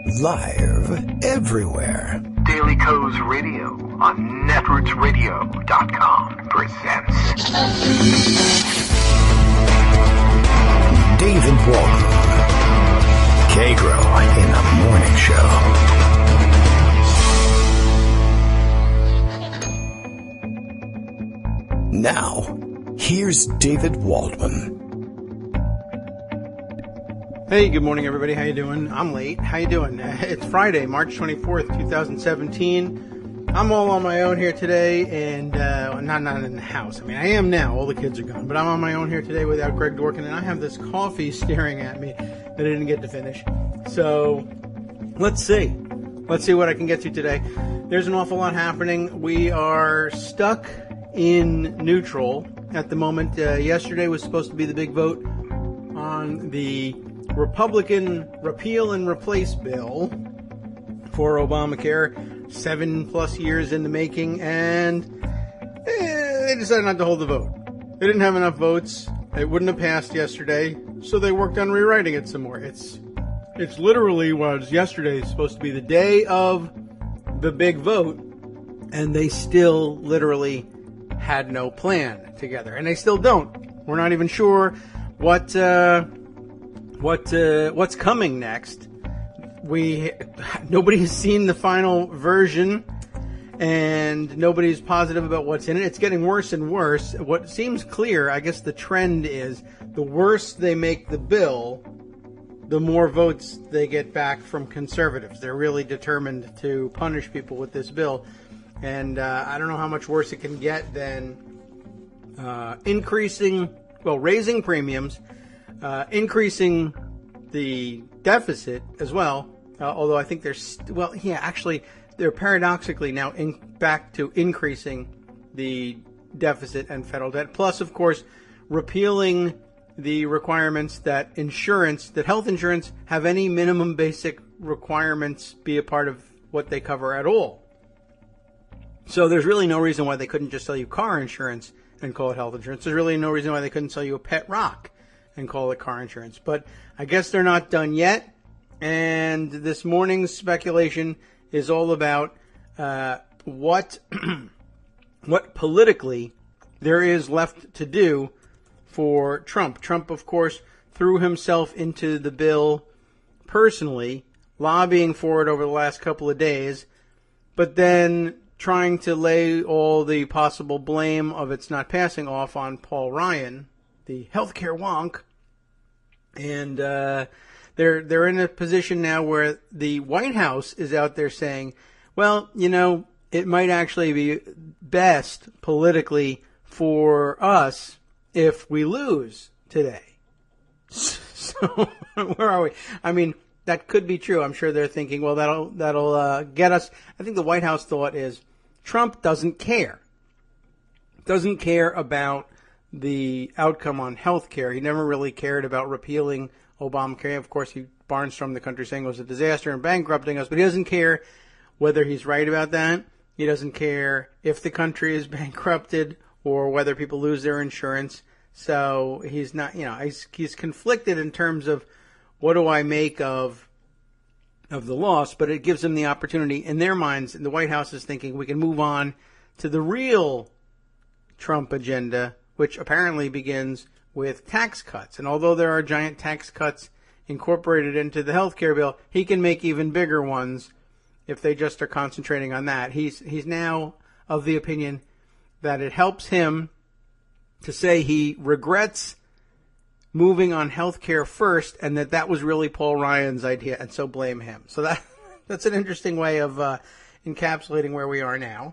Live everywhere. Daily Co's Radio on netrootsradio.com presents David Waldman. Kagro in the Morning Show. Now, here's David Waldman. Hey, good morning, everybody. How you doing? I'm late. How you doing? It's Friday, March 24th, 2017. I'm all on my own here today, and not in the house. I mean, I am now. All the kids are gone, but I'm on my own here today without Greg Dworkin, and I have this coffee staring at me that I didn't get to finish. So, let's see. Let's see what I can get to today. There's an awful lot happening. We are stuck in neutral at the moment. Yesterday was supposed to be the big vote on the Republican repeal and replace bill for Obamacare, 7+ years in the making, and they decided not to hold the vote. They didn't have enough votes. It wouldn't have passed yesterday, so they worked on rewriting it some more. It's literally was yesterday supposed to be the day of the big vote, and they still literally had no plan together, and they still don't. We're not even sure what's coming next. Nobody has seen the final version, and nobody's positive about what's in it. It's getting worse and worse. What seems clear, I guess the trend is, the worse they make the bill, the more votes they get back from conservatives. They're really determined to punish people with this bill, and I don't know how much worse it can get than raising premiums, increasing the deficit as well, although I think they're paradoxically now back to increasing the deficit and federal debt, plus, of course, repealing the requirements that health insurance have any minimum basic requirements be a part of what they cover at all. So there's really no reason why they couldn't just sell you car insurance and call it health insurance. There's really no reason why they couldn't sell you a pet rock and call it car insurance. But I guess they're not done yet. And this morning's speculation is all about what politically there is left to do for Trump. Trump, of course, threw himself into the bill personally, lobbying for it over the last couple of days, but then trying to lay all the possible blame of its not passing off on Paul Ryan, the healthcare wonk. And they're in a position now where the White House is out there saying, well, it might actually be best politically for us if we lose today. So where are we? I mean, that could be true. I'm sure they're thinking, well, that'll get us. I think the White House thought is Trump doesn't care. Doesn't care about the outcome on health care. He never really cared about repealing Obamacare. Of course, he barnstormed the country saying it was a disaster and bankrupting us, but he doesn't care whether he's right about that. He doesn't care if the country is bankrupted or whether people lose their insurance. So he's not, he's conflicted in terms of what do I make of the loss, but it gives them the opportunity in their minds, and the White House is thinking we can move on to the real Trump agenda, which apparently begins with tax cuts. And although there are giant tax cuts incorporated into the health care bill, he can make even bigger ones if they just are concentrating on that. He's now of the opinion that it helps him to say he regrets moving on health care first, and that was really Paul Ryan's idea, and so blame him. So that's an interesting way of encapsulating where we are now.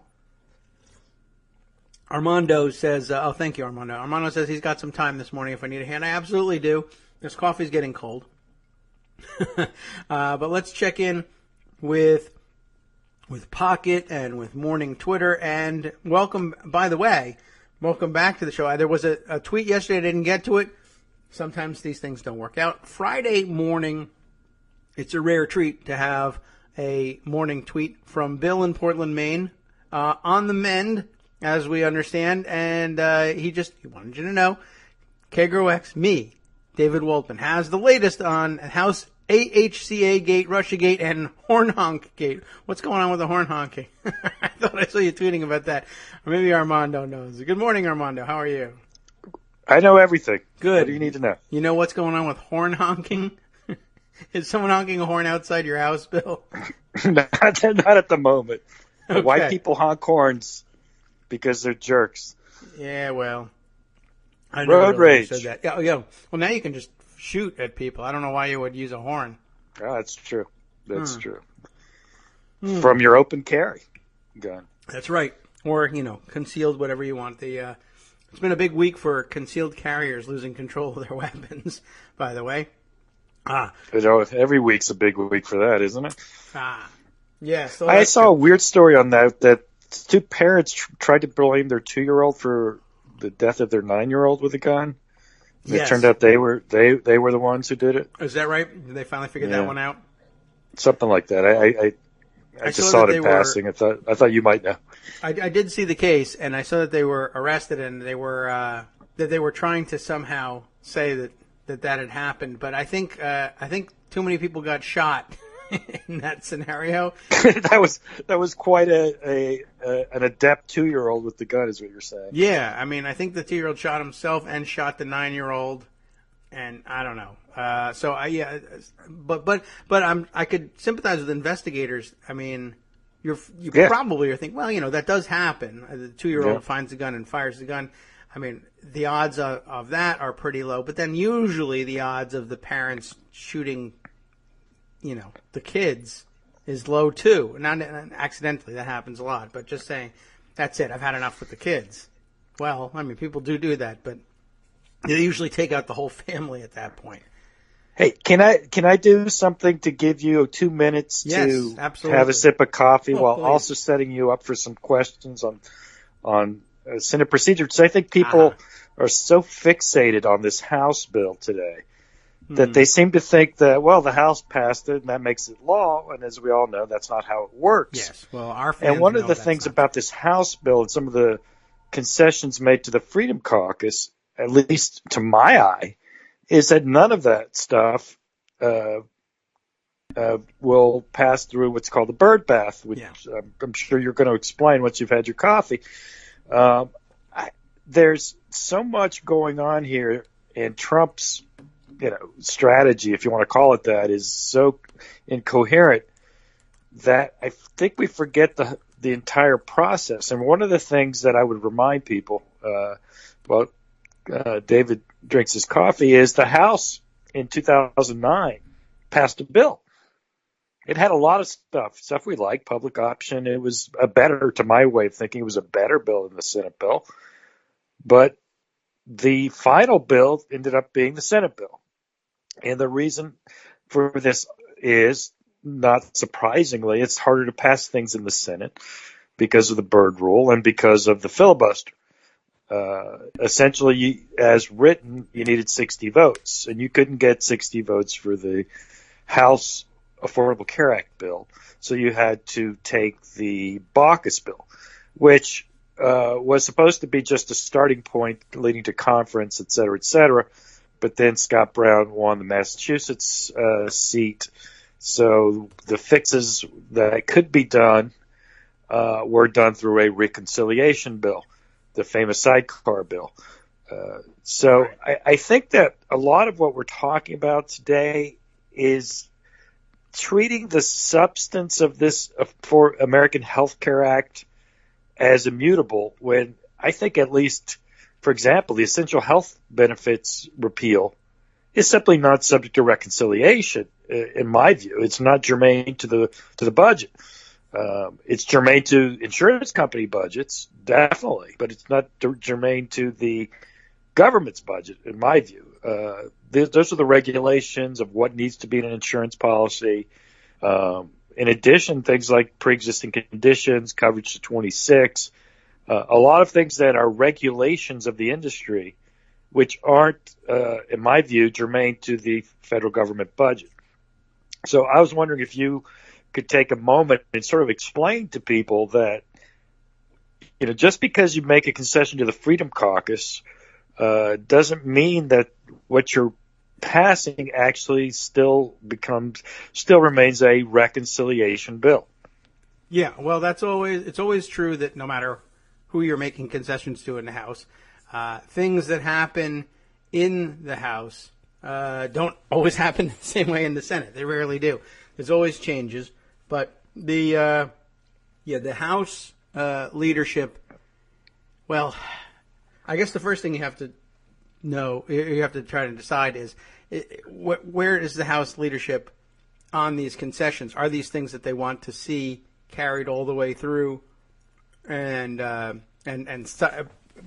Armando says, thank you, Armando. Armando says he's got some time this morning if I need a hand. I absolutely do. This coffee's getting cold. But let's check in with Pocket and with Morning Twitter. And welcome back to the show. There was a tweet yesterday. I didn't get to it. Sometimes these things don't work out. Friday morning, it's a rare treat to have a morning tweet from Bill in Portland, Maine, on the mend, as we understand. And he wanted you to know, Kagro X, me, David Waldman, has the latest on House AHCA Gate, Russia Gate, and Horn Honk Gate. What's going on with the horn honking? I thought I saw you tweeting about that. Or maybe Armando knows. Good morning, Armando. How are you? I know everything. Good. What do you need to know? You know what's going on with horn honking? Is someone honking a horn outside your house, Bill? Not at the moment. Okay. White people honk horns because they're jerks. Yeah, well. I Road rage. Said that. Yeah. Well, now you can just shoot at people. I don't know why you would use a horn. Oh, that's true. That's true. From your open carry gun. That's right. Or, concealed, whatever you want. It's been a big week for concealed carriers losing control of their weapons, by the way. Every week's a big week for that, isn't it? Yeah. So I saw a weird story on that two parents tried to blame their 2-year-old for the death of their 9-year-old with a gun. Yes. It turned out they were the ones who did it. Is that right? Did they finally figure that one out? Something like that. I just saw it in passing. I thought you might know. I did see the case, and I saw that they were arrested, and they were trying to somehow say that had happened. But I think too many people got shot in that scenario. that was quite an adept 2-year-old with the gun, is what you're saying. Yeah, I mean, I think the 2-year-old shot himself and shot the 9-year-old, and I don't know. But I could sympathize with investigators. I mean, you probably are thinking, well, that does happen. The 2-year-old finds a gun and fires the gun. I mean, the odds of that are pretty low. But then usually the odds of the parents shooting, the kids is low too. Not accidentally, that happens a lot. But just saying, that's it. I've had enough with the kids. Well, I mean, people do that, but they usually take out the whole family at that point. Hey, can I do something to give you 2 minutes to have a sip of coffee while please. Also setting you up for some questions on Senate procedure? Because I think people are so fixated on this House bill today that they seem to think that, well, the House passed it and that makes it law, and as we all know, that's not how it works. Yes, well, our fans and one of the things about this House bill and some of the concessions made to the Freedom Caucus, at least to my eye, is that none of that stuff will pass through what's called the bird bath, which I'm sure you're going to explain once you've had your coffee. There's so much going on here, and Trump's strategy, if you want to call it that, is so incoherent that I think we forget the entire process. And one of the things that I would remind people, David drinks his coffee, is the House in 2009 passed a bill. It had a lot of stuff we like, public option. It was to my way of thinking, it was a better bill than the Senate bill. But the final bill ended up being the Senate bill. And the reason for this is, not surprisingly, it's harder to pass things in the Senate because of the Byrd rule and because of the filibuster. Essentially, as written, you needed 60 votes, and you couldn't get 60 votes for the House Affordable Care Act bill, so you had to take the Baucus bill, which was supposed to be just a starting point leading to conference, et cetera, but then Scott Brown won the Massachusetts seat, so the fixes that could be done were done through a reconciliation bill, the famous sidecar bill. So I think that a lot of what we're talking about today is treating the substance of this for American Health Care Act as immutable, when I think, at least, for example, the essential health benefits repeal is simply not subject to reconciliation. In my view, it's not germane to the budget. It's germane to insurance company budgets, definitely, but it's not germane to the government's budget, in my view. Those are the regulations of what needs to be in an insurance policy. In addition, things like pre-existing conditions, coverage to 26, a lot of things that are regulations of the industry, which aren't, in my view, germane to the federal government budget. So I was wondering if you could take a moment and sort of explain to people that, just because you make a concession to the Freedom Caucus doesn't mean that what you're passing actually still remains a reconciliation bill. Yeah, well, it's always true that no matter who you're making concessions to in the House, things that happen in the House don't always happen the same way in the Senate. They rarely do. There's always changes, but the House leadership. Well, I guess the first thing you have to try to decide is where is the House leadership on these concessions? Are these things that they want to see carried all the way through and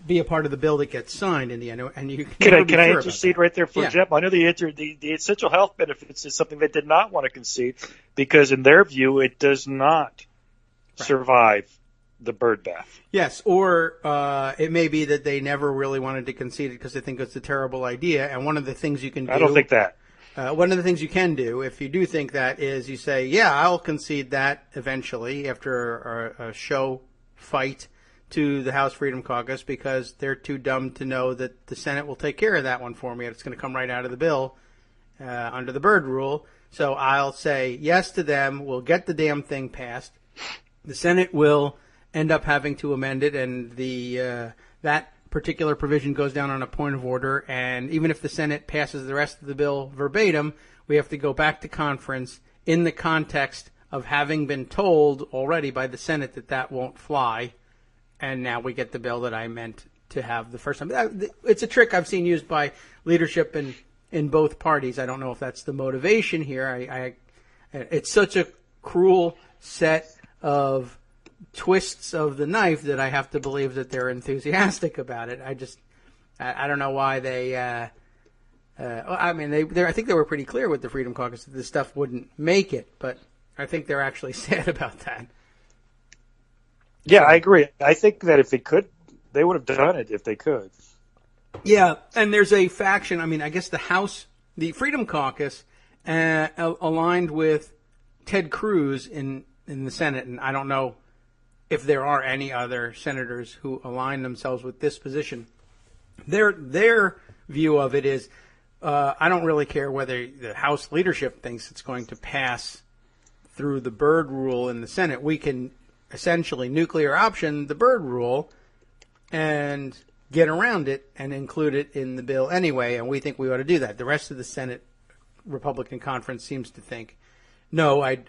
be a part of the bill that gets signed in the end? And you can I intercede right there for a Jeff? I know the essential health benefits is something they did not want to concede because in their view it does not survive the bird bath. Yes, or it may be that they never really wanted to concede it because they think it's a terrible idea. And one of the things you can do... I don't think that. One of the things you can do, if you do think that, is you say, yeah, I'll concede that eventually after a show fight to the House Freedom Caucus because they're too dumb to know that the Senate will take care of that one for me. It's going to come right out of the bill under the Byrd rule. So I'll say yes to them. We'll get the damn thing passed. The Senate will end up having to amend it, and that particular provision goes down on a point of order. And even if the Senate passes the rest of the bill verbatim, we have to go back to conference in the context of having been told already by the Senate that won't fly. And now we get the bill that I meant to have the first time. It's a trick I've seen used by leadership in both parties. I don't know if that's the motivation here. It's such a cruel set of twists of the knife that I have to believe that they're enthusiastic about it. I don't know why they. I think they were pretty clear with the Freedom Caucus that this stuff wouldn't make it, but I think they're actually sad about that. Yeah, I agree. I think that if they could, they would have done it if they could. Yeah, and there's a faction. I mean, I guess the Freedom Caucus, aligned with Ted Cruz in the Senate, and I don't know if there are any other senators who align themselves with this position. Their view of it is, I don't really care whether the House leadership thinks it's going to pass through the Byrd rule in the Senate. We can essentially nuclear option the Byrd rule and get around it and include it in the bill anyway, and we think we ought to do that. The rest of the Senate Republican conference seems to think, no, I'd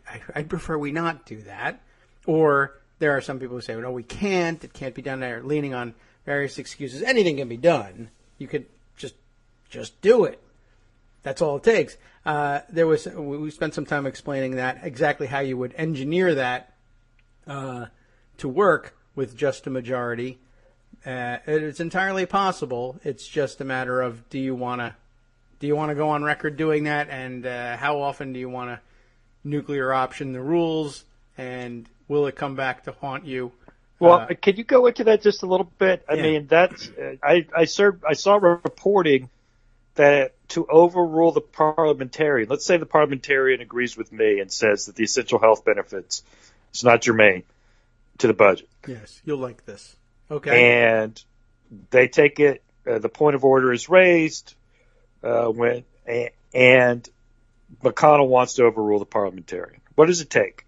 prefer we not do that. Or there are some people who say, well, no, we can't. It can't be done. They're leaning on various excuses. Anything can be done. You could just do it. That's all it takes. We spent some time explaining that, exactly how you would engineer that to work with just a majority. It's entirely possible. It's just a matter of do you want to go on record doing that, and how often do you want to nuclear option the rules, and will it come back to haunt you? Well, can you go into that just a little bit? I mean, that's I saw reporting that to overrule the parliamentarian, let's say the parliamentarian agrees with me and says that the essential health benefits is not germane to the budget. Yes, you'll like this. Okay. And they take it, the point of order is raised, and McConnell wants to overrule the parliamentarian. What does it take?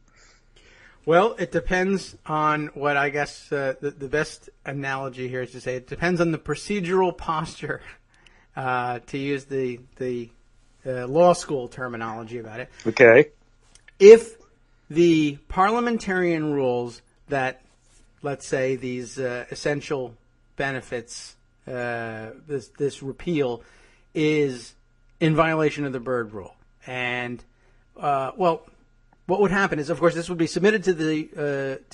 Well, it depends on what I guess the best analogy here is to say it depends on the procedural posture, to use the law school terminology about it. Okay. If the parliamentarian rules that, let's say, these essential benefits, this repeal is in violation of the Byrd rule, and what would happen is, of course, this would be submitted to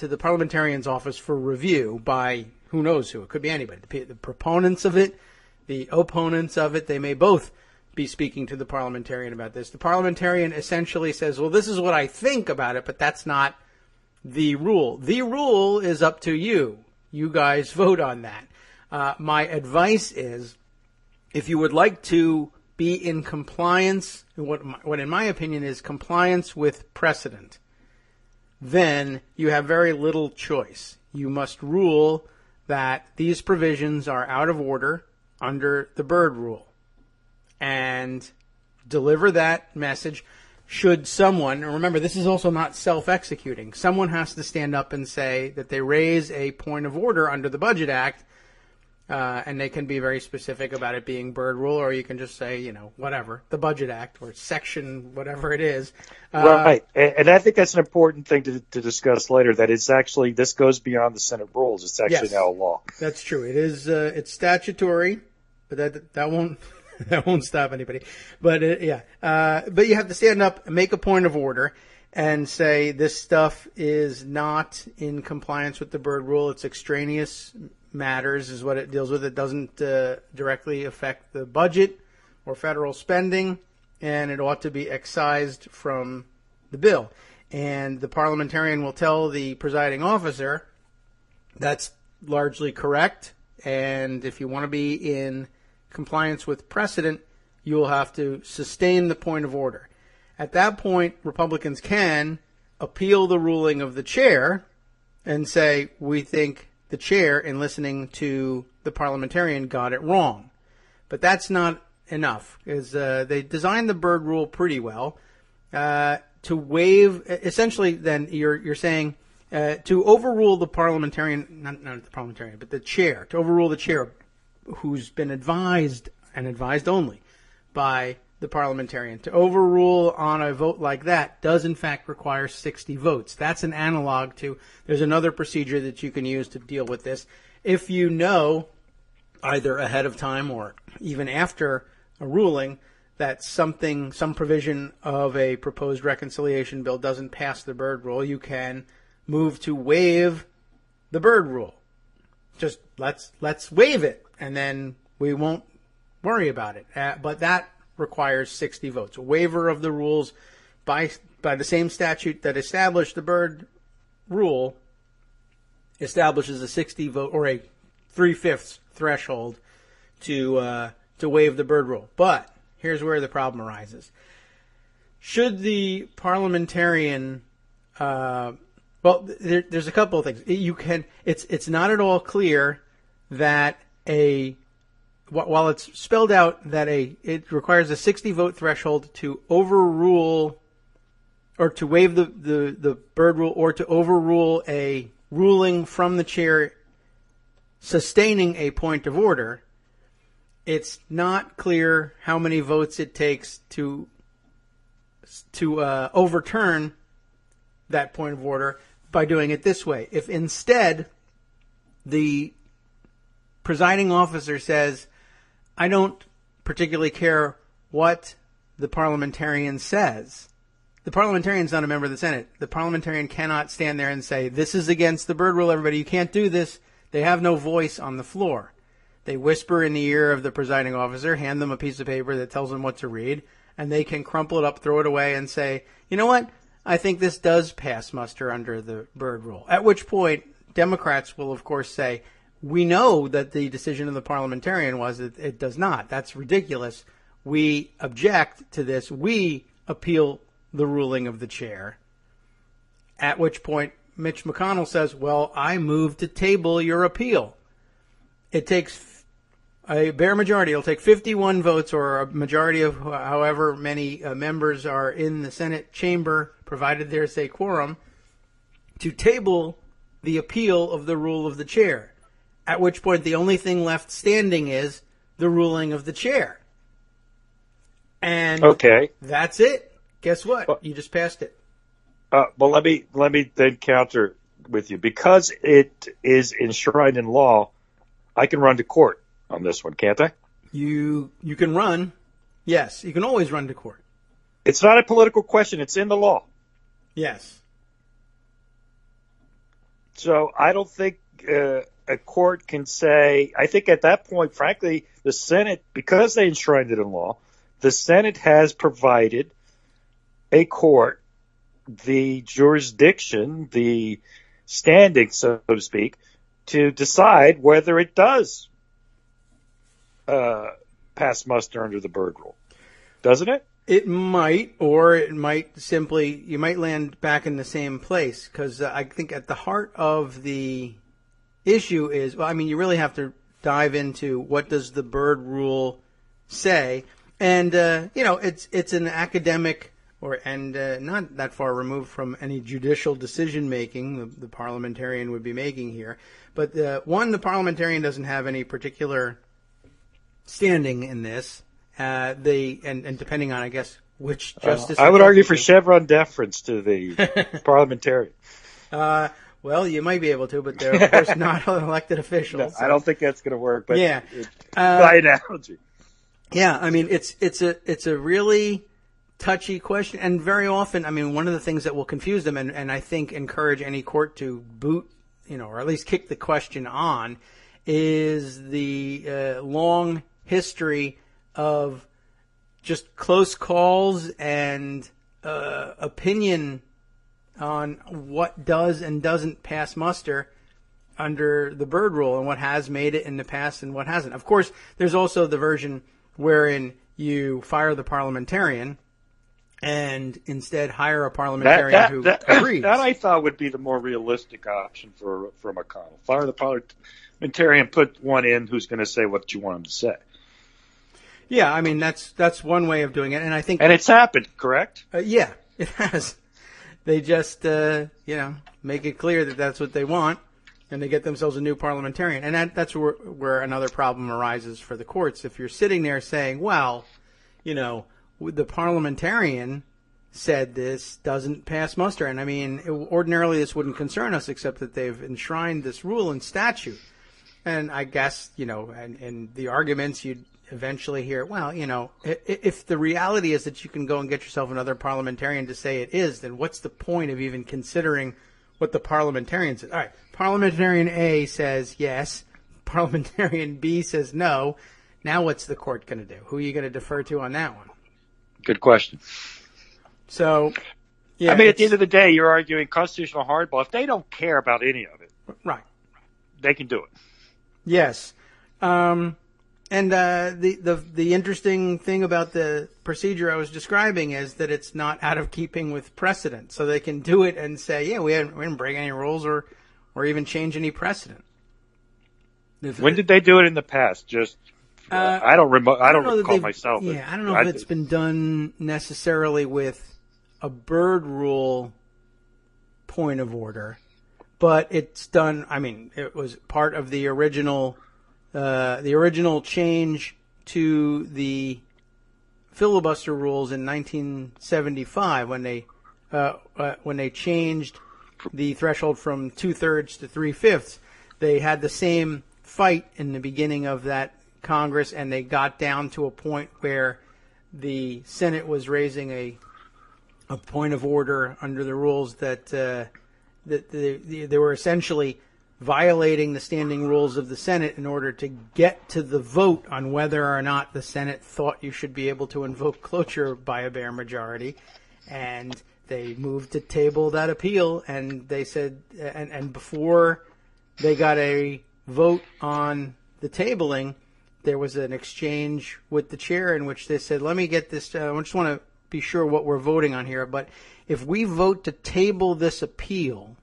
the parliamentarian's office for review by who knows who. It could be anybody. The proponents of it, the opponents of it, they may both be speaking to the parliamentarian about this. The parliamentarian essentially says, well, this is what I think about it, but that's not the rule. The rule is up to you. You guys vote on that. My advice is, if you would like to be in compliance, what in my opinion is compliance with precedent, then you have very little choice. You must rule that these provisions are out of order under the Byrd rule. And deliver that message. Should someone, and remember, this is also not self-executing, someone has to stand up and say that they raise a point of order under the Budget Act, and they can be very specific about it being bird rule, or you can just say, whatever, the Budget Act, or section, whatever it is. Right. And I think that's an important thing to discuss later, that it's actually, this goes beyond the Senate rules. It's actually now a law. That's true. It is, it's statutory, but that won't... That won't stop anybody. But, but you have to stand up and make a point of order and say this stuff is not in compliance with the bird rule. It's extraneous matters is what it deals with. It doesn't directly affect the budget or federal spending, and it ought to be excised from the bill. And the parliamentarian will tell the presiding officer that's largely correct, and if you want to be in compliance with precedent, you will have to sustain the point of order. At that point, Republicans can appeal the ruling of the chair and say, we think the chair, in listening to the parliamentarian, got it wrong. But that's not enough, because they designed the bird rule pretty well. To waive, essentially, then you're saying to overrule the parliamentarian, not the parliamentarian, but the chair, to overrule the chair, who's been advised, and advised only, by the parliamentarian. To overrule on a vote like that does in fact require 60 votes. That's an analog to, there's another procedure that you can use to deal with this. If you know, either ahead of time or even after a ruling, that some provision of a proposed reconciliation bill doesn't pass the bird rule, you can move to waive the bird rule. Just let's waive it, and then we won't worry about it. But that requires 60 votes. A waiver of the rules by the same statute that established the bird rule establishes a 60 vote or a 3/5 threshold to waive the bird rule. But here's where the problem arises. Should the parliamentarian there's a couple of things. It's not at all clear that while it's spelled out that it requires a 60 vote threshold to overrule or to waive the bird rule or to overrule a ruling from the chair sustaining a point of order, it's not clear how many votes it takes to overturn that point of order by doing it this way. If instead the presiding officer says, I don't particularly care what the parliamentarian says. The parliamentarian's not a member of the Senate. The parliamentarian cannot stand there and say, this is against the bird rule, everybody. You can't do this. They have no voice on the floor. They whisper in the ear of the presiding officer, hand them a piece of paper that tells them what to read, and they can crumple it up, throw it away, and say, you know what? I think this does pass muster under the bird rule. At which point, Democrats will, of course, say, we know that the decision of the parliamentarian was that it does not. That's ridiculous. We object to this. We appeal the ruling of the chair. At which point, Mitch McConnell says, well, I move to table your appeal. It takes a bare majority. It'll take 51 votes or a majority of however many members are in the Senate chamber, provided there's a quorum, to table the appeal of the rule of the chair. At which point the only thing left standing is the ruling of the chair. And that's it. Guess what? Well, you just passed it. Well, let me then counter with you. Because it is enshrined in law, I can run to court on this one, can't I? You can run. Yes, you can always run to court. It's not a political question. It's in the law. Yes. So I don't think a court can say, I think at that point, frankly, the Senate, because they enshrined it in law, the Senate has provided a court the jurisdiction, the standing, so to speak, to decide whether it does pass muster under the bird rule. Doesn't it? It might, or it might simply, you might land back in the same place, because I think at the heart of the issue is, well, I mean, you really have to dive into what does the bird rule say, And it's an academic not that far removed from any judicial decision making the parliamentarian would be making here. But the parliamentarian doesn't have any particular standing in this. And depending on, I guess, which justice. I would argue for Chevron deference to the parliamentarian. Well, you might be able to, but they're of course not elected officials. No, so. I don't think that's going to work. But yeah, by analogy. Yeah, I mean it's a really touchy question, and very often, I mean, one of the things that will confuse them, and I think encourage any court to boot, or at least kick the question on, is the long history of just close calls and opinion on what does and doesn't pass muster under the Byrd Rule, and what has made it in the past and what hasn't. Of course, there's also the version wherein you fire the parliamentarian and instead hire a parliamentarian who agrees. That I thought would be the more realistic option for McConnell. Fire the parliamentarian, put one in who's going to say what you want him to say. Yeah, I mean that's one way of doing it, and I think it's happened, correct? Yeah, it has. They just make it clear that that's what they want, and they get themselves a new parliamentarian, and that's where another problem arises for the courts. If you're sitting there saying, well, the parliamentarian said this doesn't pass muster. And I mean, ordinarily this wouldn't concern us except that they've enshrined this rule in statute. And I guess, and the arguments you'd eventually hear, well, if the reality is that you can go and get yourself another parliamentarian to say it is, then what's the point of even considering what the parliamentarian says? All right, parliamentarian A says yes, parliamentarian B says no. Now what's the court going to do? Who are you going to defer to on that one? Good question. So, yeah. I mean, at the end of the day, you're arguing constitutional hardball. If they don't care about any of it, right, they can do it. Yes. And the interesting thing about the procedure I was describing is that it's not out of keeping with precedent. So they can do it and say, yeah, we didn't break any rules or even change any precedent. When did they do it in the past? Just I don't recall myself. Yeah, I don't know if it's been done necessarily with a Byrd Rule point of order, but it's done. I mean, it was part of the original change to the filibuster rules in 1975 when they changed the threshold from 2/3 to 3/5. They had the same fight in the beginning of that Congress, and they got down to a point where the Senate was raising a point of order under the rules that they were essentially violating the standing rules of the Senate in order to get to the vote on whether or not the Senate thought you should be able to invoke cloture by a bare majority. And they moved to table that appeal, and they said, and before they got a vote on the tabling, there was an exchange with the chair in which they said, let me get this, I just want to be sure what we're voting on here, but if we vote to table this appeal,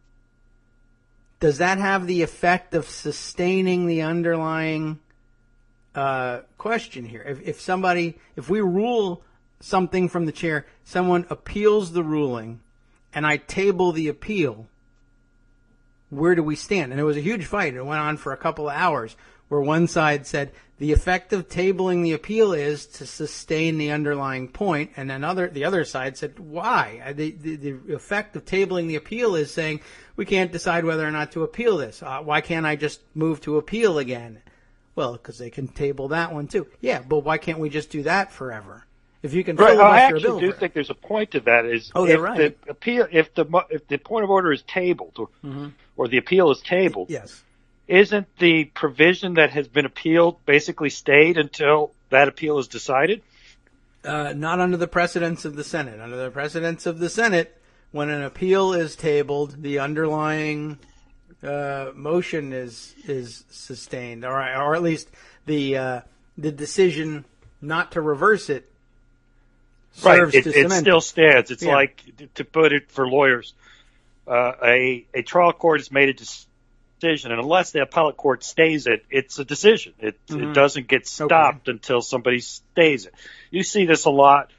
does that have the effect of sustaining the underlying question here? If we rule something from the chair, someone appeals the ruling, and I table the appeal, where do we stand? And it was a huge fight. It went on for a couple of hours, where one side said the effect of tabling the appeal is to sustain the underlying point, and then the other side said, why? The effect of tabling the appeal is saying we can't decide whether or not to appeal this. Why can't I just move to appeal again? Well, because they can table that one too. Yeah, but why can't we just do that forever? If you can filibuster I a bill, actually do think there's a point to that. If the point of order is tabled or the appeal is tabled, yes. Isn't the provision that has been appealed basically stayed until that appeal is decided? Not under the precedence of the Senate. Under the precedence of the Senate, when an appeal is tabled, the underlying motion is sustained, or at least the decision not to reverse it serves to cement it still stands. It's like, to put it for lawyers, a trial court has made a decision, and unless the appellate court stays it, it's a decision. It doesn't get stopped until somebody stays it. You see this a lot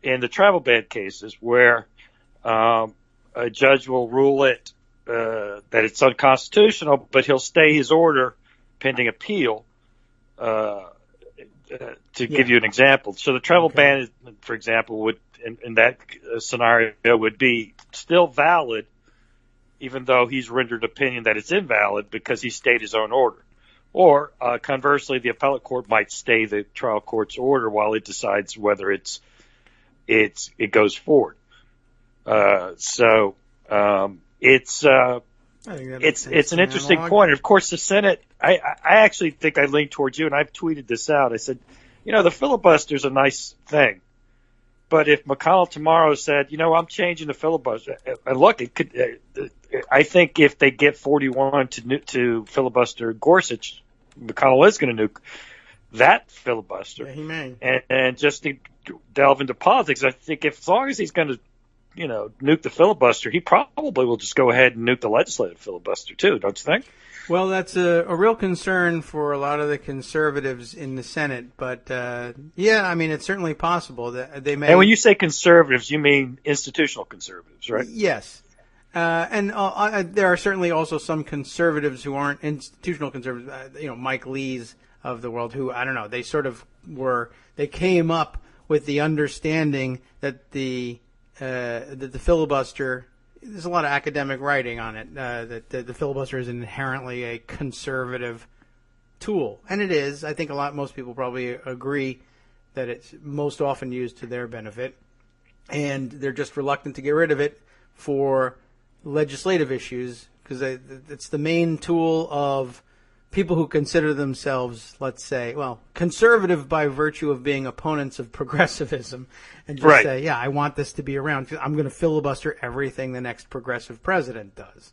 in the travel ban cases where a judge will rule it that it's unconstitutional, but he'll stay his order pending appeal. To give you an example, so the travel ban, for example, would in that scenario would be still valid, even though he's rendered opinion that it's invalid because he stayed his own order. Or conversely, the appellate court might stay the trial court's order while it decides whether it goes forward. It's an interesting point. Of course, the Senate, I actually think I lean towards you, and I've tweeted this out. I said, the filibuster's a nice thing. But if McConnell tomorrow said, I'm changing the filibuster, and look, it could. I think if they get 41 to filibuster Gorsuch, McConnell is going to nuke that filibuster. Yeah, he may. And just to delve into politics, I think as long as he's going to, nuke the filibuster, he probably will just go ahead and nuke the legislative filibuster too, don't you think? Well, that's a real concern for a lot of the conservatives in the Senate. But, it's certainly possible that they may. And when you say conservatives, you mean institutional conservatives, right? Yes. And there are certainly also some conservatives who aren't institutional conservatives, Mike Lee's of the world, who, I don't know, they sort of they came up with the understanding that the filibuster, there's a lot of academic writing on it, that the filibuster is inherently a conservative tool. And it is. I think most people probably agree that it's most often used to their benefit. And they're just reluctant to get rid of it for legislative issues because it's the main tool of people who consider themselves, let's say, conservative by virtue of being opponents of progressivism, and just say, I want this to be around. I'm going to filibuster everything the next progressive president does.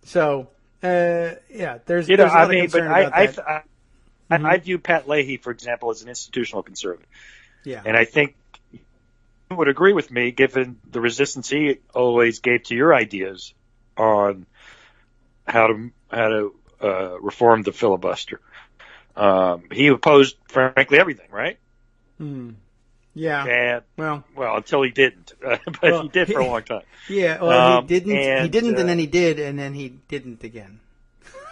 So, there's a lot of concern about that. I view Pat Leahy, for example, as an institutional conservative. Yeah. And I think you would agree with me, given the resistance he always gave to your ideas on how to reform the filibuster. He opposed, frankly, everything, right? Yeah. And, well, until he didn't, but he did for a long time. Yeah. Well, he didn't. He didn't, and then he did, and then he didn't again.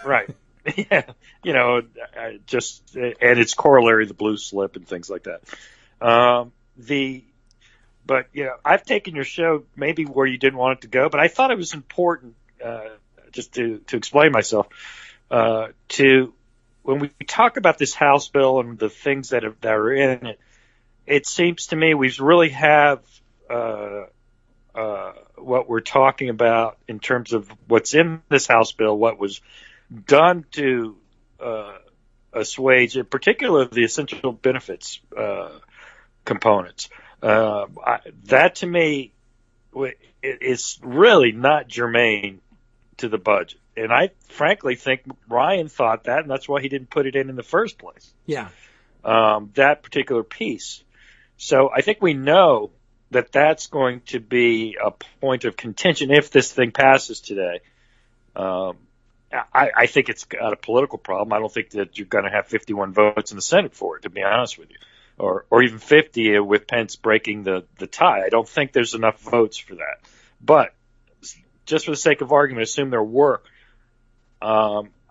Right. Yeah. Just and its corollary, the blue slip, and things like that. But I've taken your show maybe where you didn't want it to go, but I thought it was important just to explain myself. When we talk about this House bill and the things that are in it, it seems to me we really have what we're talking about in terms of what's in this House bill, what was done to assuage, in particular, the essential benefits components. That to me is really not germane to the budget. And I frankly think Ryan thought that, and that's why he didn't put it in the first place. Yeah. That particular piece. So I think we know that that's going to be a point of contention if this thing passes today. I think it's got a political problem. I don't think that you're going to have 51 votes in the Senate for it, to be honest with you, or even 50 with Pence breaking the tie. I don't think there's enough votes for that. But just for the sake of argument, assume there were.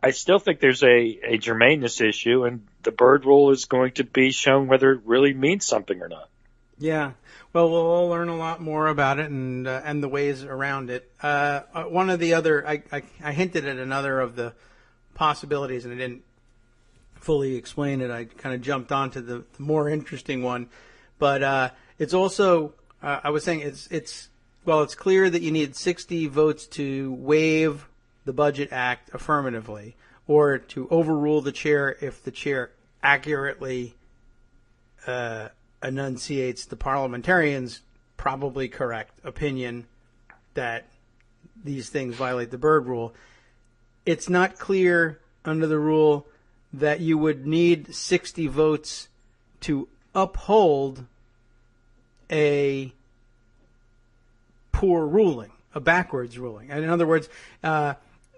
I still think there's a germaneness issue, and the Byrd rule is going to be shown whether it really means something or not. Yeah. Well, we'll all learn a lot more about it and the ways around it. One of the other, I hinted at another of the possibilities, and I didn't fully explain it. I kind of jumped onto the more interesting one, but it's also, I was saying it's clear that you need 60 votes to waive the Budget Act affirmatively, or to overrule the chair if the chair accurately enunciates the parliamentarian's probably correct opinion that these things violate the Byrd rule. It's not clear under the rule that you would need 60 votes to uphold a poor ruling, a backwards ruling. And in other words,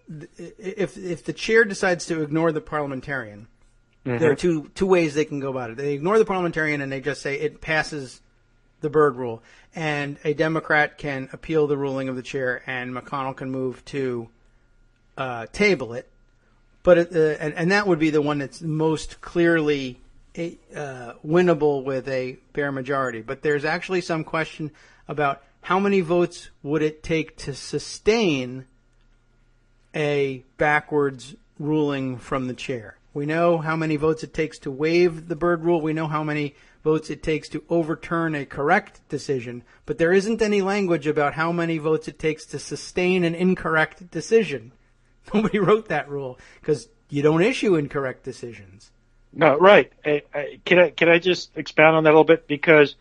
if the chair decides to ignore the parliamentarian, there are two ways they can go about it. They ignore the parliamentarian and they just say it passes the Byrd rule, and a Democrat can appeal the ruling of the chair, and McConnell can move to table it. But and that would be the one that's most clearly winnable with a bare majority. But there's actually some question about how many votes would it take to sustain a backwards ruling from the chair. We know how many votes it takes to waive the Byrd rule. We know how many votes it takes to overturn a correct decision. But there isn't any language about how many votes it takes to sustain an incorrect decision. Nobody wrote that rule because you don't issue incorrect decisions. No, right. Can I just expound on that a little bit? Because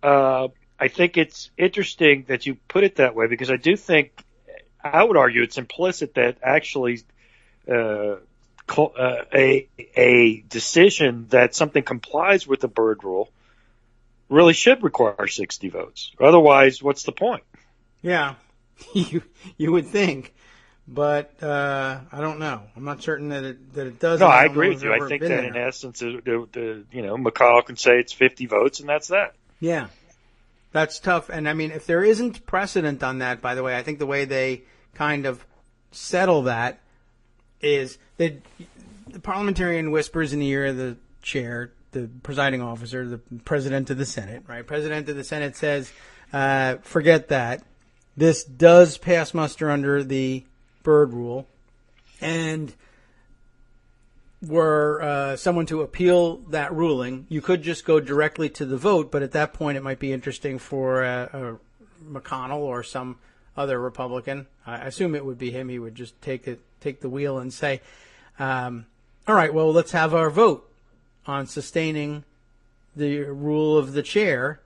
I think it's interesting that you put it that way, because I do think, I would argue it's implicit that actually a decision that something complies with the Byrd rule really should require 60 votes. Otherwise, what's the point? Yeah, you would think, but I don't know. I'm not certain that it does. No, I agree with you. I think that in essence, McConnell can say it's 50 votes, and that's that. Yeah, that's tough. And I mean, if there isn't precedent on that, by the way, I think the way they kind of settle that is that the parliamentarian whispers in the ear of the chair, the presiding officer, the president of the Senate, right? President of the Senate says, forget that. This does pass muster under the Byrd rule. And were someone to appeal that ruling, you could just go directly to the vote, but at that point it might be interesting for McConnell or some other Republican. I assume it would be him. He would just take the wheel and say, all right, well, let's have our vote on sustaining the rule of the chair.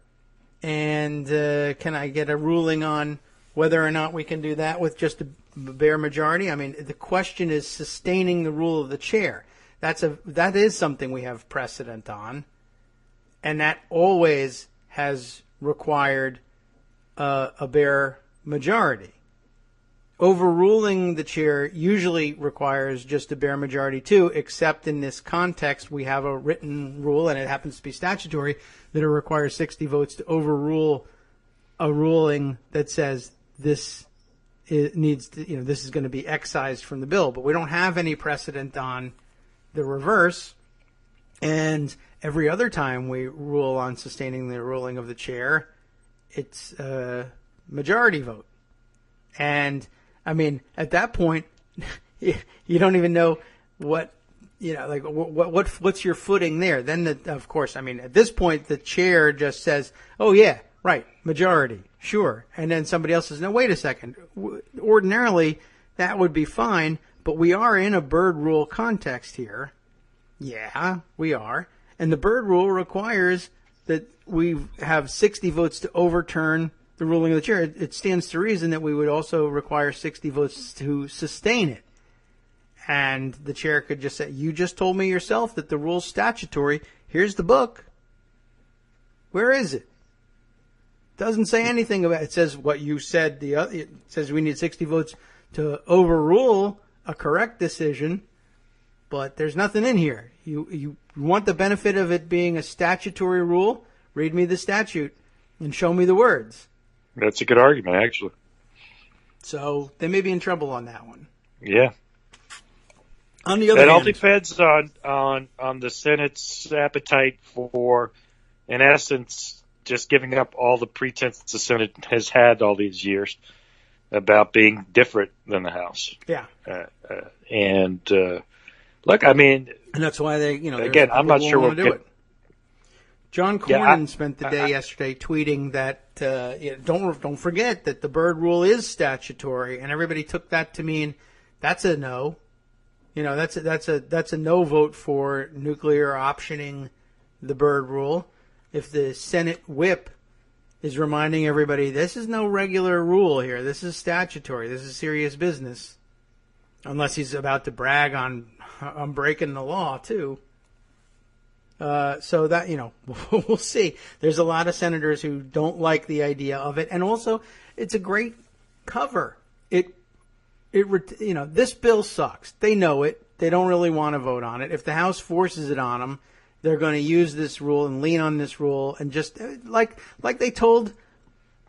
And can I get a ruling on whether or not we can do that with just a bare majority? I mean, the question is sustaining the rule of the chair. That is something we have precedent on. And that always has required a bare majority. Overruling the chair usually requires just a bare majority too, except in this context we have a written rule, and it happens to be statutory, that it requires 60 votes to overrule a ruling that says this this is going to be excised from the bill. But we don't have any precedent on the reverse, and every other time we rule on sustaining the ruling of the chair, it's a majority vote. And I mean, at that point, you don't even know what's your footing there. Then, of course, I mean, at this point, the chair just says, "Oh yeah, right, majority, sure," and then somebody else says, "No, wait a second." Ordinarily, that would be fine, but we are in a Byrd rule context here. Yeah, we are, and the Byrd rule requires that we have 60 votes to overturn the ruling of the chair. It stands to reason that we would also require 60 votes to sustain it. And the chair could just say, you just told me yourself that the rule's statutory. Here's the book. Where is it? Doesn't say anything about it. It says what you said. It says we need 60 votes to overrule a correct decision, but there's nothing in here. You want the benefit of it being a statutory rule? Read me the statute and show me the words. That's a good argument, actually. So they may be in trouble on that one. Yeah. On the other hand, it all depends on the Senate's appetite for, in essence, just giving up all the pretense the Senate has had all these years about being different than the House. Yeah. Look, I mean, and that's why they, again, I'm not sure we'll do it. John Cornyn spent the day yesterday tweeting that don't forget that the Byrd rule is statutory, and everybody took that to mean that's a no. That's a no vote for nuclear optioning the Byrd rule. If the Senate whip is reminding everybody this is no regular rule here, this is statutory, this is serious business, unless he's about to brag on breaking the law too. So that, we'll see. There's a lot of senators who don't like the idea of it. And also, it's a great cover. It this bill sucks. They know it. They don't really want to vote on it. If the House forces it on them, they're going to use this rule and lean on this rule and just like they told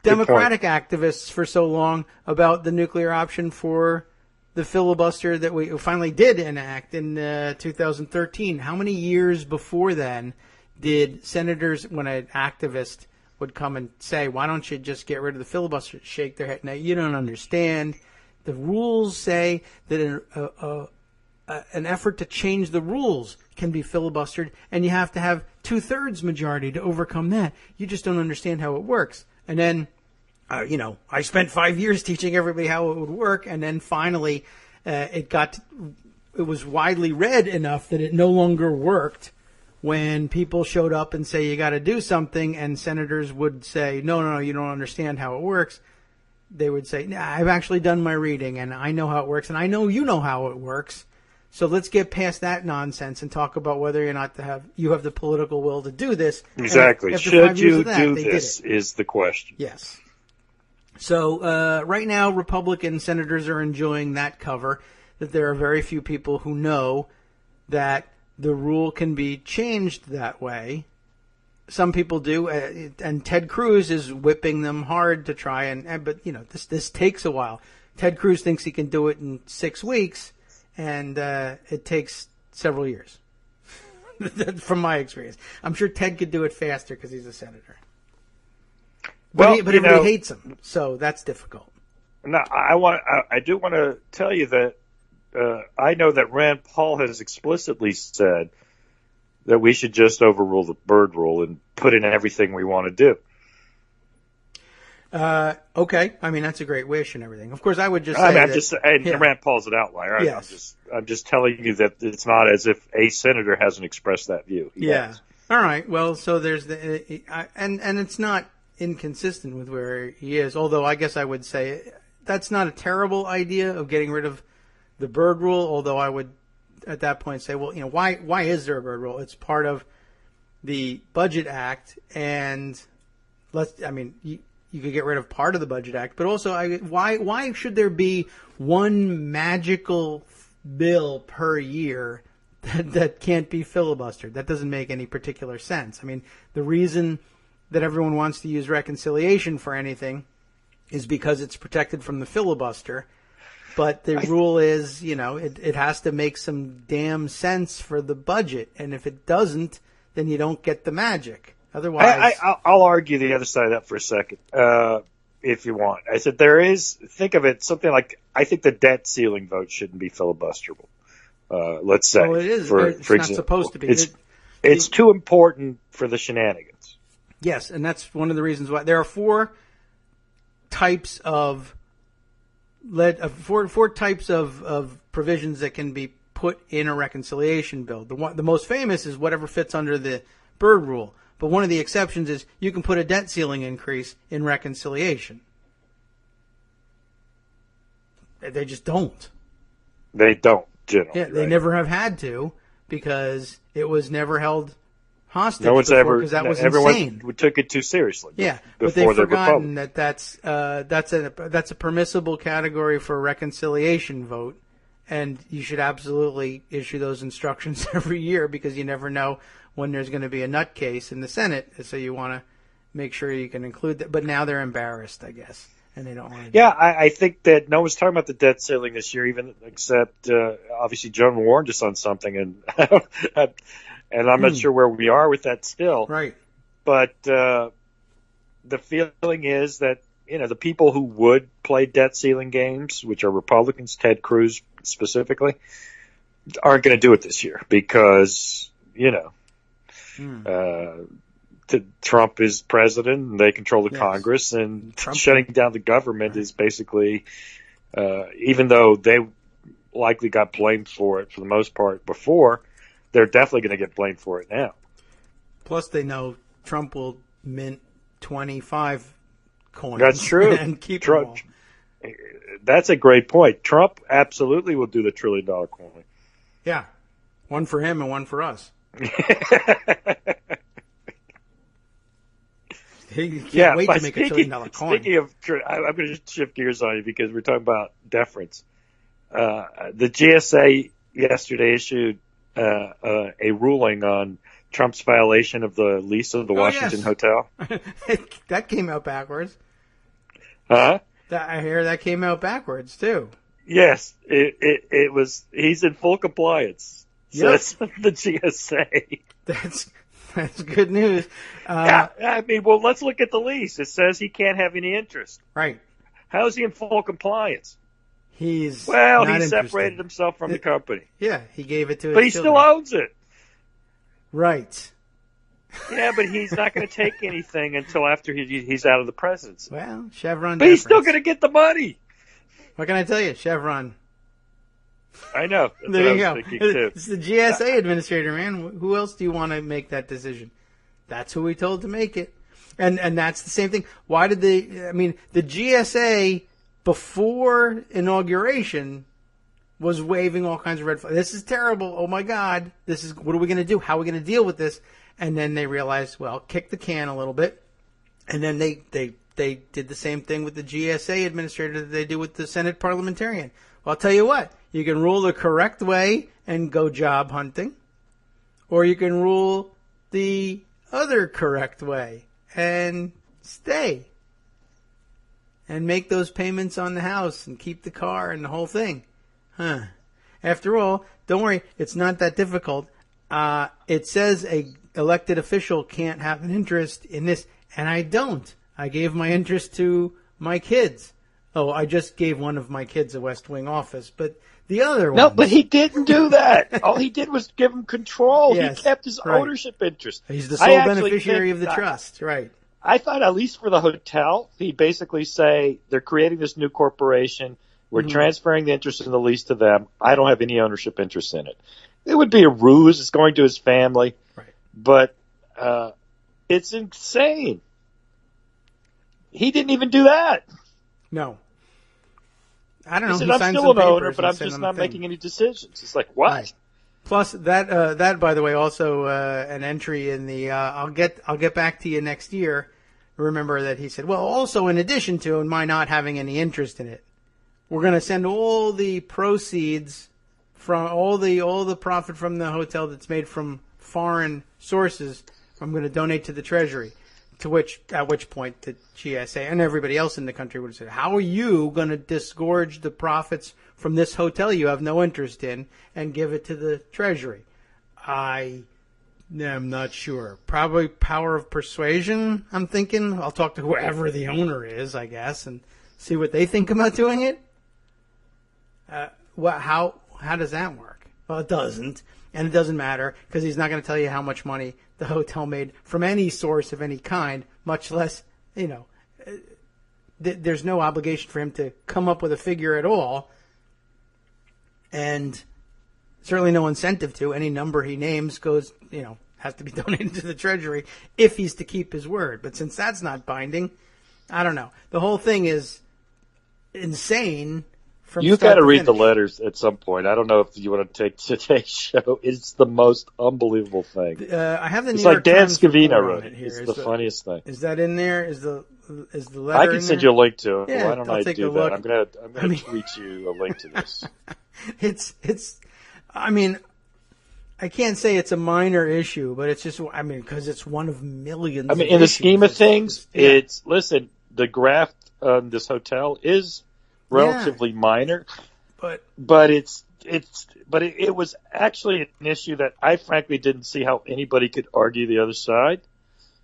Democratic activists for so long about the nuclear option for the filibuster that we finally did enact in 2013. How many years before then did senators, when an activist would come and say, why don't you just get rid of the filibuster, shake their head? Now, you don't understand. The rules say that an effort to change the rules can be filibustered, and you have to have 2/3 majority to overcome that. You just don't understand how it works. And then, I spent 5 years teaching everybody how it would work, and then finally it was widely read enough that it no longer worked when people showed up and say, you got to do something, and senators would say, no, you don't understand how it works. They would say, nah, I've actually done my reading, and I know how it works, and I know you know how it works. So let's get past that nonsense and talk about whether or not you have the political will to do this. Exactly. Should you do this is the question. Yes. So right now, Republican senators are enjoying that cover, that there are very few people who know that the rule can be changed that way. Some people do, and Ted Cruz is whipping them hard to try but this takes a while. Ted Cruz thinks he can do it in 6 weeks. And it takes several years, from my experience. I'm sure Ted could do it faster because he's a senator. But everybody hates him, so that's difficult. Now, I do want to tell you that I know that Rand Paul has explicitly said that we should just overrule the Byrd rule and put in everything we want to do. Okay. I mean, that's a great wish and everything. Of course, I would just say Rand Paul's an outlier. Yes. I'm just telling you that it's not as if a senator hasn't expressed that view. He has. All right. Well, so there's and it's not inconsistent with where he is, although I guess I would say that's not a terrible idea of getting rid of the Byrd rule, although I would at that point say, well, why is there a Byrd rule? It's part of the Budget Act, and you could get rid of part of the Budget Act, but also why should there be one magical bill per year that can't be filibustered? That doesn't make any particular sense. I mean, the reason that everyone wants to use reconciliation for anything is because it's protected from the filibuster. But the rule is, it has to make some damn sense for the budget. And if it doesn't, then you don't get the magic. Otherwise, I'll argue the other side of that for a second, if you want. I said think of it something like, I think the debt ceiling vote shouldn't be filibusterable. Let's say. Well, it is. For not example, supposed to be. It's too important for the shenanigans. Yes, and that's one of the reasons why there are four types of provisions that can be put in a reconciliation bill. The most famous is whatever fits under the Byrd rule. But one of the exceptions is you can put a debt ceiling increase in reconciliation. They just don't. They don't, generally. Yeah, they never have had to because it was never held hostage. No one's ever, because that was everyone insane. took it too seriously. Yeah, but they've forgotten that's a permissible category for a reconciliation vote, and you should absolutely issue those instructions every year because you never know when there's going to be a nutcase in the Senate, so you want to make sure you can include that. But now they're embarrassed, I guess, and they don't want to. Yeah, I think that no one's talking about the debt ceiling this year, even except obviously Joan warned us on something, and I'm not sure where we are with that still. Right. But the feeling is that the people who would play debt ceiling games, which are Republicans, Ted Cruz specifically, aren't going to do it this year because Trump is president and they control the Congress, and shutting down the government is basically, even though they likely got blamed for it for the most part before, they're definitely going to get blamed for it now. Plus, they know Trump will mint 25 coins. That's true. And keep Trump. them all. That's a great point. Trump absolutely will do the $1 trillion coin. Yeah. One for him and one for us. He can't wait to make $1 trillion coin. Speaking of, I'm going to shift gears on you because we're talking about deference. the GSA yesterday issued a ruling on Trump's violation of the lease of the Washington Hotel. That came out backwards. Huh? I hear that came out backwards too. Yes, it was. He's in full compliance. Yep. Says the GSA. That's good news. I mean, well, let's look at the lease. It says he can't have any interest. Right. How is he in full compliance? He separated himself from the company. Yeah, he gave it to his But he children. still owns it. Right. Yeah, but he's not going to take anything until after he's out of the presidency. Well, Chevron. But he's still going to get the money. What can I tell you? Chevron. I know. That's There what you I go. was thinking too. It's the GSA administrator, man. Who else do you want to make that decision? That's who we told to make it. And that's the same thing. Why did the GSA before inauguration was waving all kinds of red flags. This is terrible. Oh my God. What are we going to do? How are we going to deal with this? And then they realized, well, kick the can a little bit. And then they did the same thing with the GSA administrator that they do with the Senate parliamentarian. Well, I'll tell you what, you can rule the correct way and go job hunting, or you can rule the other correct way and stay and make those payments on the house and keep the car and the whole thing. Huh. After all, don't worry, it's not that difficult. It says a elected official can't have an interest in this, and I don't. I gave my interest to my kids. Oh, I just gave one of my kids a West Wing office, but the other one. No, but he didn't do that. All he did was give him control. Yes, he kept his right. ownership interest. He's the sole beneficiary of the trust, right? I thought at least for the hotel, he'd basically say they're creating this new corporation. We're transferring the interest in the lease to them. I don't have any ownership interest in it. It would be a ruse. It's going to his family. Right. But it's insane. He didn't even do that. No. I don't know. He said, He I'm signed still some an owner, papers but and I'm sent just them not a thing. making any decisions. It's like, what? Right. Plus that by the way, also an entry in the I'll get back to you next year. Remember that he said, well, also in addition to my not having any interest in it, we're going to send all the proceeds from all the profit from the hotel that's made from foreign sources. I'm going to donate to the Treasury. At which point the GSA and everybody else in the country would have said, how are you going to disgorge the profits from this hotel you have no interest in and give it to the Treasury? I am not sure. Probably power of persuasion, I'm thinking. I'll talk to whoever the owner is, I guess, and see what they think about doing it. How does that work? Well, it doesn't. And it doesn't matter because he's not going to tell you how much money the hotel made from any source of any kind, much less, there's no obligation for him to come up with a figure at all. And certainly no incentive to. Any number he names goes, has to be donated to the Treasury if he's to keep his word. But since that's not binding, I don't know. The whole thing is insane. You've got to read the letters at some point. I don't know if you want to take today's show. It's the most unbelievable thing. I have the New It's York like Dan Times Scavino wrote it. here. It's the funniest thing. Is that in there? Is the letter? I can send you a link to it. Yeah, Why don't I'll I take do a that? look. I'm gonna tweet you a link to this. It's. I mean, I can't say it's a minor issue, but it's just. I mean, because it's one of millions. I mean, of in the issues. scheme of things, Yeah. listen. The graft on this hotel is relatively minor. But it was actually an issue that I frankly didn't see how anybody could argue the other side.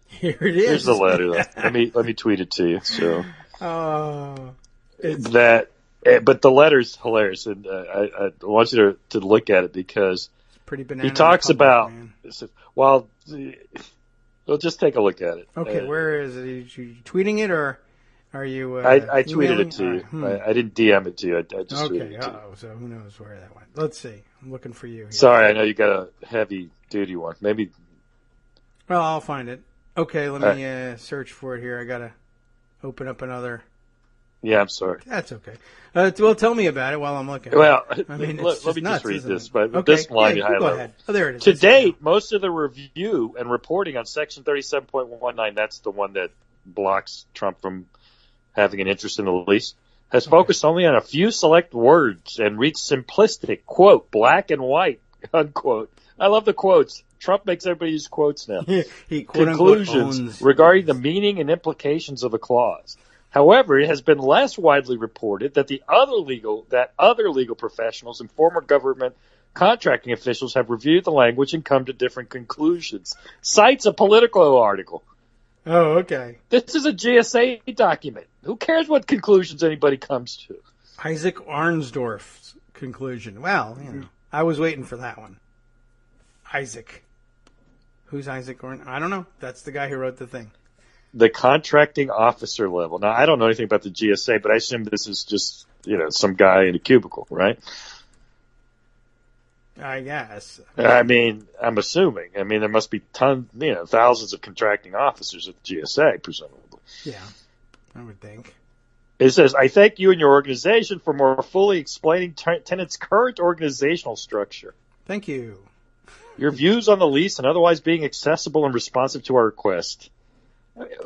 Here it is. Here's the letter. Let me tweet it to you. So but the letter's hilarious, and I want you to look at it because it's pretty banana he talks republic, about. man. Well, just take a look at it. Okay, where is it? Are you tweeting it or? Are you? I tweeted emailing? it to you. I didn't DM it to you. I just tweeted it to you. So who knows where that went? Let's see. I'm looking for you here. Sorry, I know you got a heavy duty one. Maybe. Well, I'll find it. Okay, let me search for it here. I gotta open up another. Yeah, I'm sorry. That's okay. Well, tell me about it while I'm looking. Well, I mean, let me nuts, just read isn't this. it? But Okay. this line Yeah, go ahead. Oh, there it is. To date, most of the review and reporting on Section 37.19, that's the one that blocks Trump from having an interest in the lease, has focused only on a few select words and reached simplistic, quote, black and white, unquote. I love the quotes. Trump makes everybody use quotes now. He quote conclusions owns regarding the meaning and implications of a clause. However, it has been less widely reported that other legal professionals and former government contracting officials have reviewed the language and come to different conclusions. Cites a Politico article. Oh, okay. This is a GSA document. Who cares what conclusions anybody comes to? Isaac Arnsdorf's conclusion. Well, I was waiting for that one. Isaac. Who's Isaac Arnsdorf? I don't know. That's the guy who wrote the thing. The contracting officer level. Now, I don't know anything about the GSA, but I assume this is just, some guy in a cubicle, right? I guess. I mean, I'm assuming. I mean, there must be thousands of contracting officers at the GSA, presumably. Yeah, I would think. It says, I thank you and your organization for more fully explaining Tenet's current organizational structure. Thank you. Your views on the lease and otherwise being accessible and responsive to our request.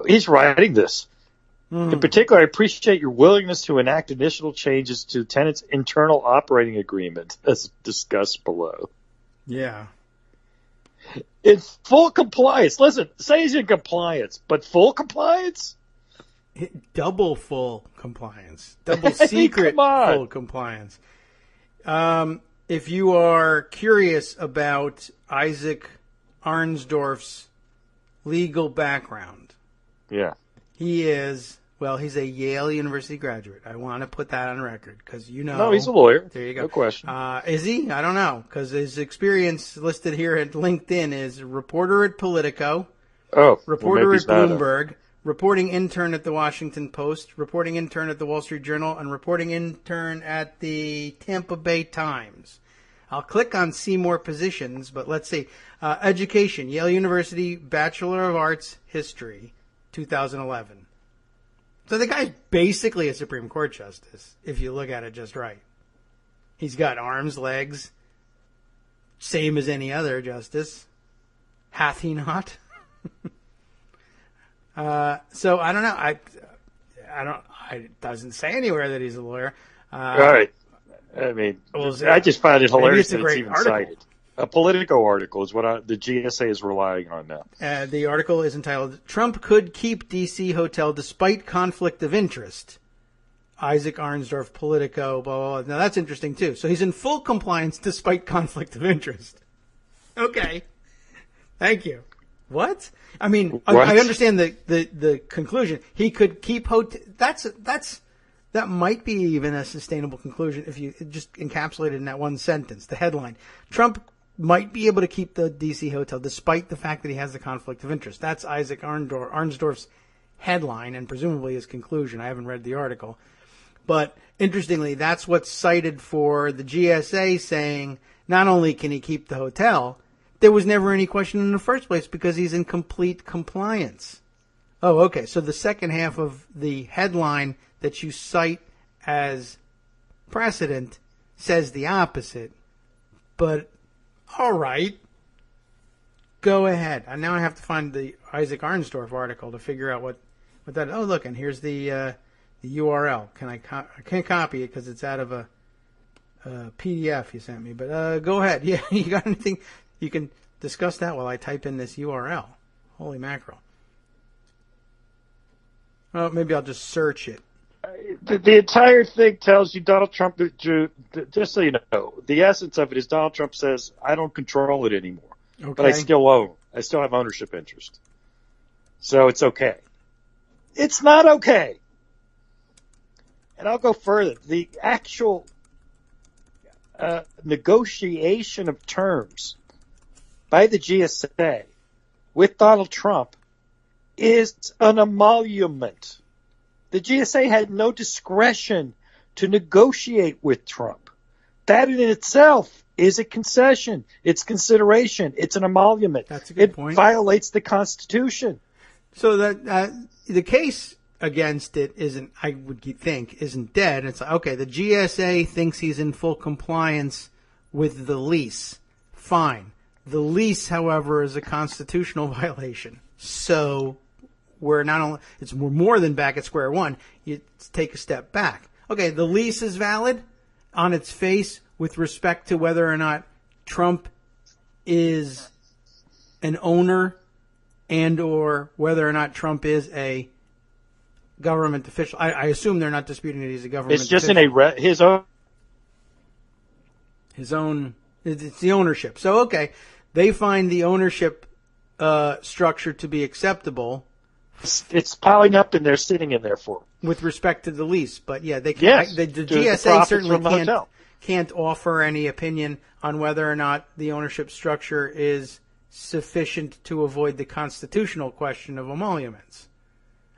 He's writing this. In particular, I appreciate your willingness to enact initial changes to Tenet's internal operating agreement, as discussed below. Yeah. In full compliance. Listen, say he's in compliance, but full compliance? Double full compliance. Double secret full compliance. If you are curious about Isaac Arnsdorf's legal background. Yeah. He's a Yale University graduate. I want to put that on record because No, he's a lawyer. There you go. No question. Is he? I don't know because his experience listed here at LinkedIn is reporter at Politico, reporter at Bloomberg, reporting intern at the Washington Post, reporting intern at the Wall Street Journal, and reporting intern at the Tampa Bay Times. I'll click on see more positions, but let's see. Education, Yale University, Bachelor of Arts, History, 2011. So the guy's basically a Supreme Court justice, if you look at it just right. He's got arms, legs, same as any other justice. Hath he not? So I don't know. It doesn't say anywhere that he's a lawyer. All right. I mean, I just find it hilarious that it's even cited. A Politico article is what the GSA is relying on now. The article is entitled, Trump Could Keep D.C. Hotel Despite Conflict of Interest. Isaac Arnsdorf, Politico, blah, blah, blah. Now, that's interesting, too. So he's in full compliance despite conflict of interest. Okay. Thank you. What? I mean, what? I understand the conclusion. He could keep hotel. That might be even a sustainable conclusion if you just encapsulate it in that one sentence. The headline: Trump might be able to keep the D.C. hotel despite the fact that he has the conflict of interest. That's Isaac Arnsdorf's headline and presumably his conclusion. I haven't read the article. But interestingly, that's what's cited for the GSA saying not only can he keep the hotel, there was never any question in the first place because he's in complete compliance. Oh, okay. So the second half of the headline that you cite as precedent says the opposite. But, all right. Go ahead. And now I have to find the Isaac Arnsdorf article to figure out what that is. Oh, look, and here's the URL. I can't copy it because it's out of a PDF you sent me. But go ahead. Yeah, you got anything? You can discuss that while I type in this URL. Holy mackerel. Well, maybe I'll just search it. The entire thing tells you Donald Trump, just so you know, the essence of it is Donald Trump says, I don't control it anymore. Okay. But I still own. I still have ownership interest. So it's okay. It's not okay. And I'll go further. The actual negotiation of terms by the GSA with Donald Trump is an emolument. The GSA had no discretion to negotiate with Trump. That in itself is a concession. It's consideration. It's an emolument. That's a good point. It violates the Constitution. So that the case against it isn't, I would think, isn't dead. It's like, okay, the GSA thinks he's in full compliance with the lease. Fine. The lease, however, is a constitutional violation. So we're more than back at square one. You take a step back. okay, the lease is valid on its face with respect to whether or not Trump is an owner and or whether or not Trump is a government official. I assume they're not disputing that he's a government It's just official. his own. His own, it's the ownership. So, okay, they find the ownership structure to be acceptable It's piling up and they're sitting in there for. with respect to the lease. But yeah, they Yes, can't, the to the GSA profits certainly from the hotel. can't offer any opinion on whether or not the ownership structure is sufficient to avoid the constitutional question of emoluments.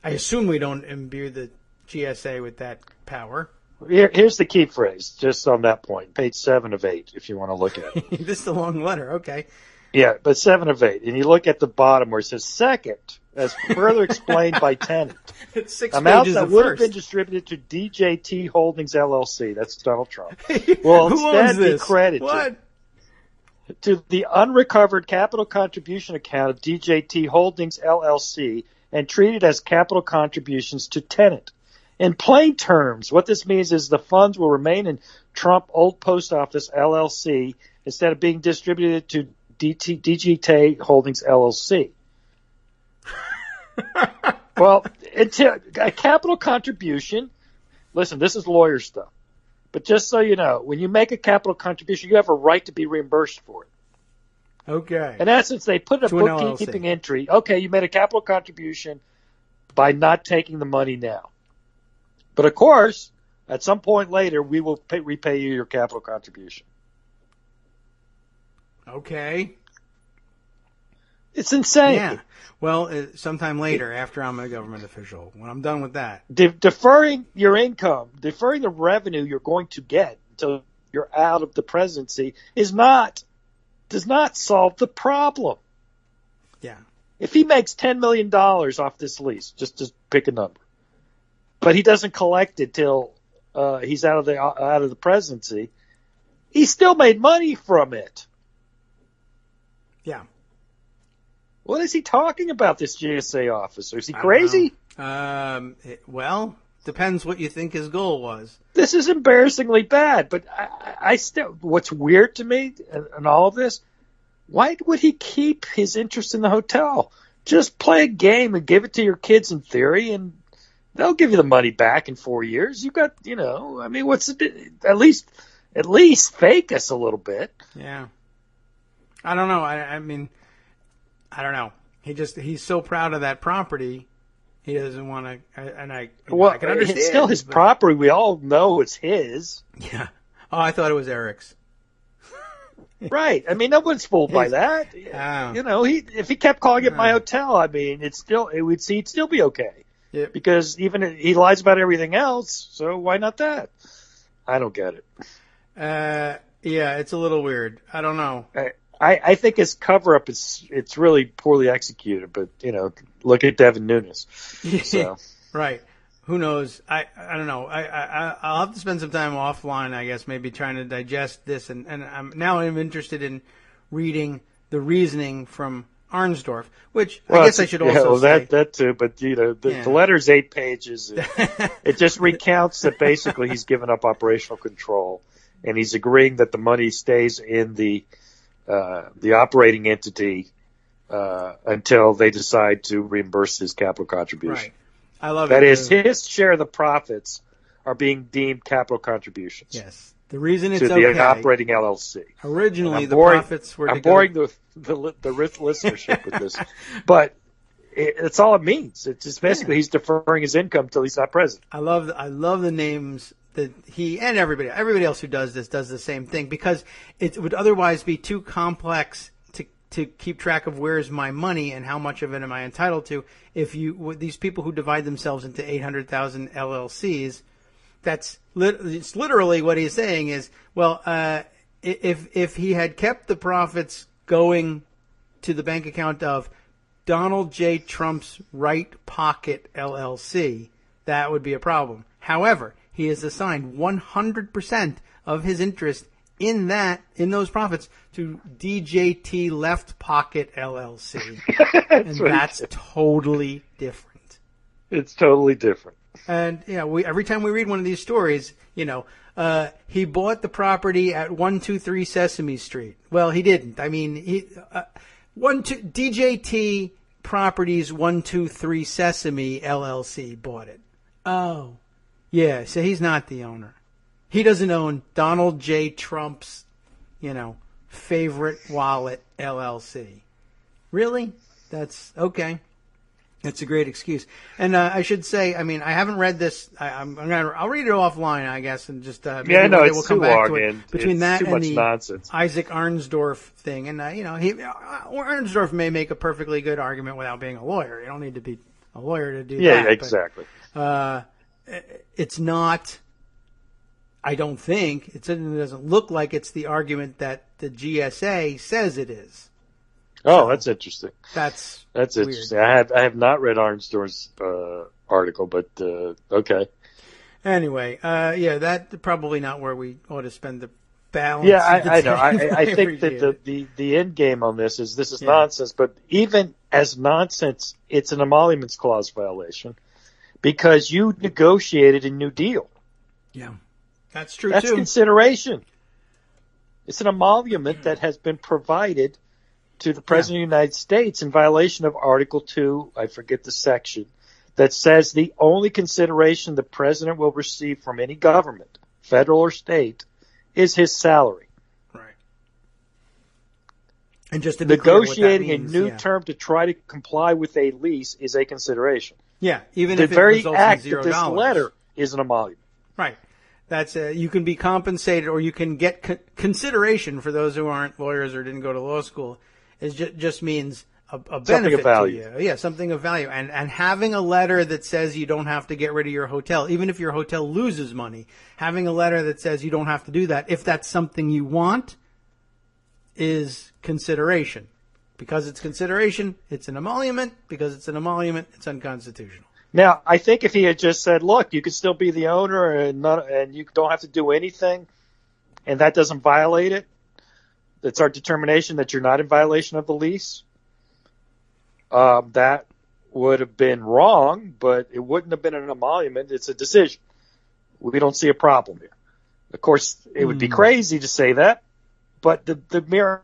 I assume we don't imbue the GSA with that power. Here's the key phrase, just on that point, page 7 of 8, if you want to look at it. This is a long letter. Okay. Yeah, but 7 of 8. And you look at the bottom where it says, second, as further explained by tenant, It's 6 amounts pages that of would have first. been distributed to DJT Holdings LLC, that's Donald Trump, will Who owns instead be this? credited What? to the unrecovered capital contribution account of DJT Holdings LLC and treated as capital contributions to tenant. In plain terms, what this means is the funds will remain in Trump Old Post Office LLC instead of being distributed to DGT Holdings LLC. Well, a capital contribution, listen, this is lawyer stuff. But just so you know, when you make a capital contribution, you have a right to be reimbursed for it. Okay. In essence, they put a To an bookkeeping LLC. entry. Okay, you made a capital contribution by not taking the money now. But of course, at some point later, we will repay you your capital contribution. Okay. It's insane. Yeah. Well, sometime later, after I'm a government official, when I'm done with that. Deferring your income, deferring the revenue you're going to get until you're out of the presidency does not solve the problem. Yeah. If he makes $10 million off this lease, just to pick a number, but he doesn't collect it till he's out of the presidency, he still made money from it. Yeah. What is he talking about, this GSA officer? Is he crazy? Well, depends what you think his goal was. This is embarrassingly bad, but I still, what's weird to me in all of this, why would he keep his interest in the hotel? Just play a game and give it to your kids in theory, and they'll give you the money back in 4 years. You got, I mean, at least fake us a little bit. Yeah. I don't know. I mean, I don't know. He's so proud of that property. He doesn't want to, and I can understand. It's still his property. We all know it's his. Yeah. Oh, I thought it was Eric's. Right. I mean, no one's fooled by that. Oh. If he kept calling it my hotel, I mean, he'd still be okay. Yeah. Because even he lies about everything else, so why not that? I don't get it. Yeah, it's a little weird. I don't know. I think his cover-up it's really poorly executed, but, look at Devin Nunes. So. Right. Who knows? I don't know. I'll have to spend some time offline, I guess, maybe trying to digest this. And I'm interested in reading the reasoning from Arnsdorf, which I guess I should also say. That too, but, the letter's 8 pages. It just recounts that basically he's given up operational control, and he's agreeing that the money stays in the operating entity until they decide to reimburse his capital contribution. Right. I love that it. That is, his share of the profits are being deemed capital contributions. Yes. The reason it's to the operating LLC. Originally, the profits were. I'm boring the listenership with this, but it's all it means. It's just basically he's deferring his income until he's not president. I love the names that he and everybody else who does this does the same thing, because it would otherwise be too complex to keep track of where's my money and how much of it am I entitled to. If these people who divide themselves into 800,000 LLCs, it's literally what he's saying is, well, if he had kept the profits going to the bank account of Donald J. Trump's Right Pocket LLC, that would be a problem. However, he has assigned 100% of his interest in those profits to DJT Left Pocket LLC. And that's totally different. It's totally different. And every time we read one of these stories, he bought the property at 123 Sesame Street. Well, he didn't. I mean, DJT Properties 123 Sesame LLC bought it. Oh, yeah. So he's not the owner. He doesn't own Donald J. Trump's, favorite wallet LLC. Really? That's okay. That's a great excuse. And I should say, I mean, I haven't read this. I'll read it offline, I guess, and just we'll come back to it. Between that and the nonsense. Isaac Arnsdorf thing, and Arnsdorf may make a perfectly good argument without being a lawyer. You don't need to be a lawyer to do that. Yeah, exactly. But, it's not. I don't think it certainly doesn't look like it's the argument that the GSA says it is. Oh, that's interesting. That's weird. Interesting. I have not read Arnsdorf's article, but okay. Anyway, that's probably not where we ought to spend the balance. Yeah, I know. I think that the end game on this is nonsense. But even as nonsense, it's an emoluments clause violation because you negotiated a new deal. Yeah, that's true. That's too. Consideration. It's an emolument that has been provided to the President of the United States in violation of Article 2, I forget the section, that says the only consideration the President will receive from any government, federal or state, is his salary. Right. And just to be negotiating clear, what that means, a new term to try to comply with a lease is a consideration. Yeah, even the if it very results act in $0. of this letter is an emolument. Right. That's you can be compensated, or you can get consideration for those who aren't lawyers or didn't go to law school. It just means a benefit of value. to you. Yeah, something of value. And having a letter that says you don't have to get rid of your hotel, even if your hotel loses money, having a letter that says you don't have to do that, if that's something you want, is consideration. Because it's consideration, it's an emolument. Because it's an emolument, it's unconstitutional. Now, I think if he had just said, look, you can still be the owner and you don't have to do anything, and that doesn't violate it, it's our determination that you're not in violation of the lease. That would have been wrong, but it wouldn't have been an emolument. It's a decision. We don't see a problem here. Of course, it would be crazy to say that, but the mere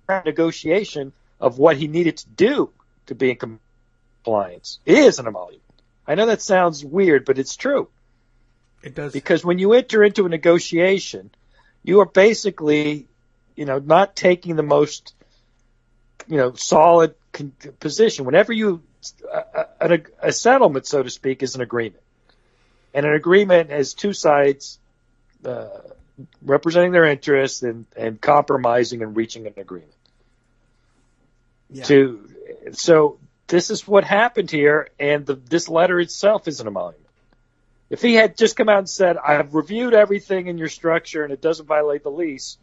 negotiation of what he needed to do to be in compliance is an emolument. I know that sounds weird, but it's true. It does. Because when you enter into a negotiation, you are basically, not taking the most, solid position. Whenever a settlement, so to speak, is an agreement. And an agreement has two sides representing their interests and compromising and reaching an agreement. Yeah. So this is what happened here, and this letter itself is an emolument. If he had just come out and said, I've reviewed everything in your structure and it doesn't violate the lease,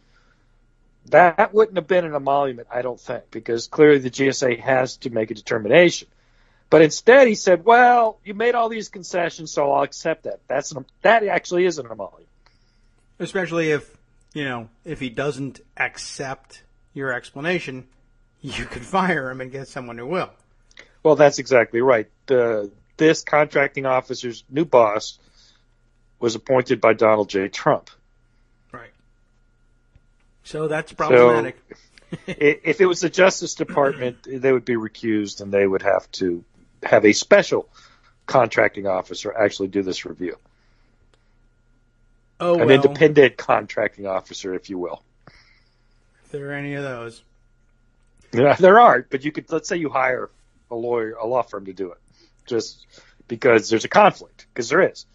that wouldn't have been an emolument, I don't think, because clearly the GSA has to make a determination. But instead he said, well, you made all these concessions, so I'll accept that. That actually is an emolument. Especially if he doesn't accept your explanation, you could fire him and get someone who will. Well, that's exactly right. This contracting officer's new boss was appointed by Donald J. Trump. Right. So that's problematic. So, if it was the Justice Department, they would be recused and they would have to have a special contracting officer actually do this review. An independent contracting officer, if you will. If there are any of those. Yeah, there are, but let's say you hire a law firm to do it. Just because there's a conflict, because there is.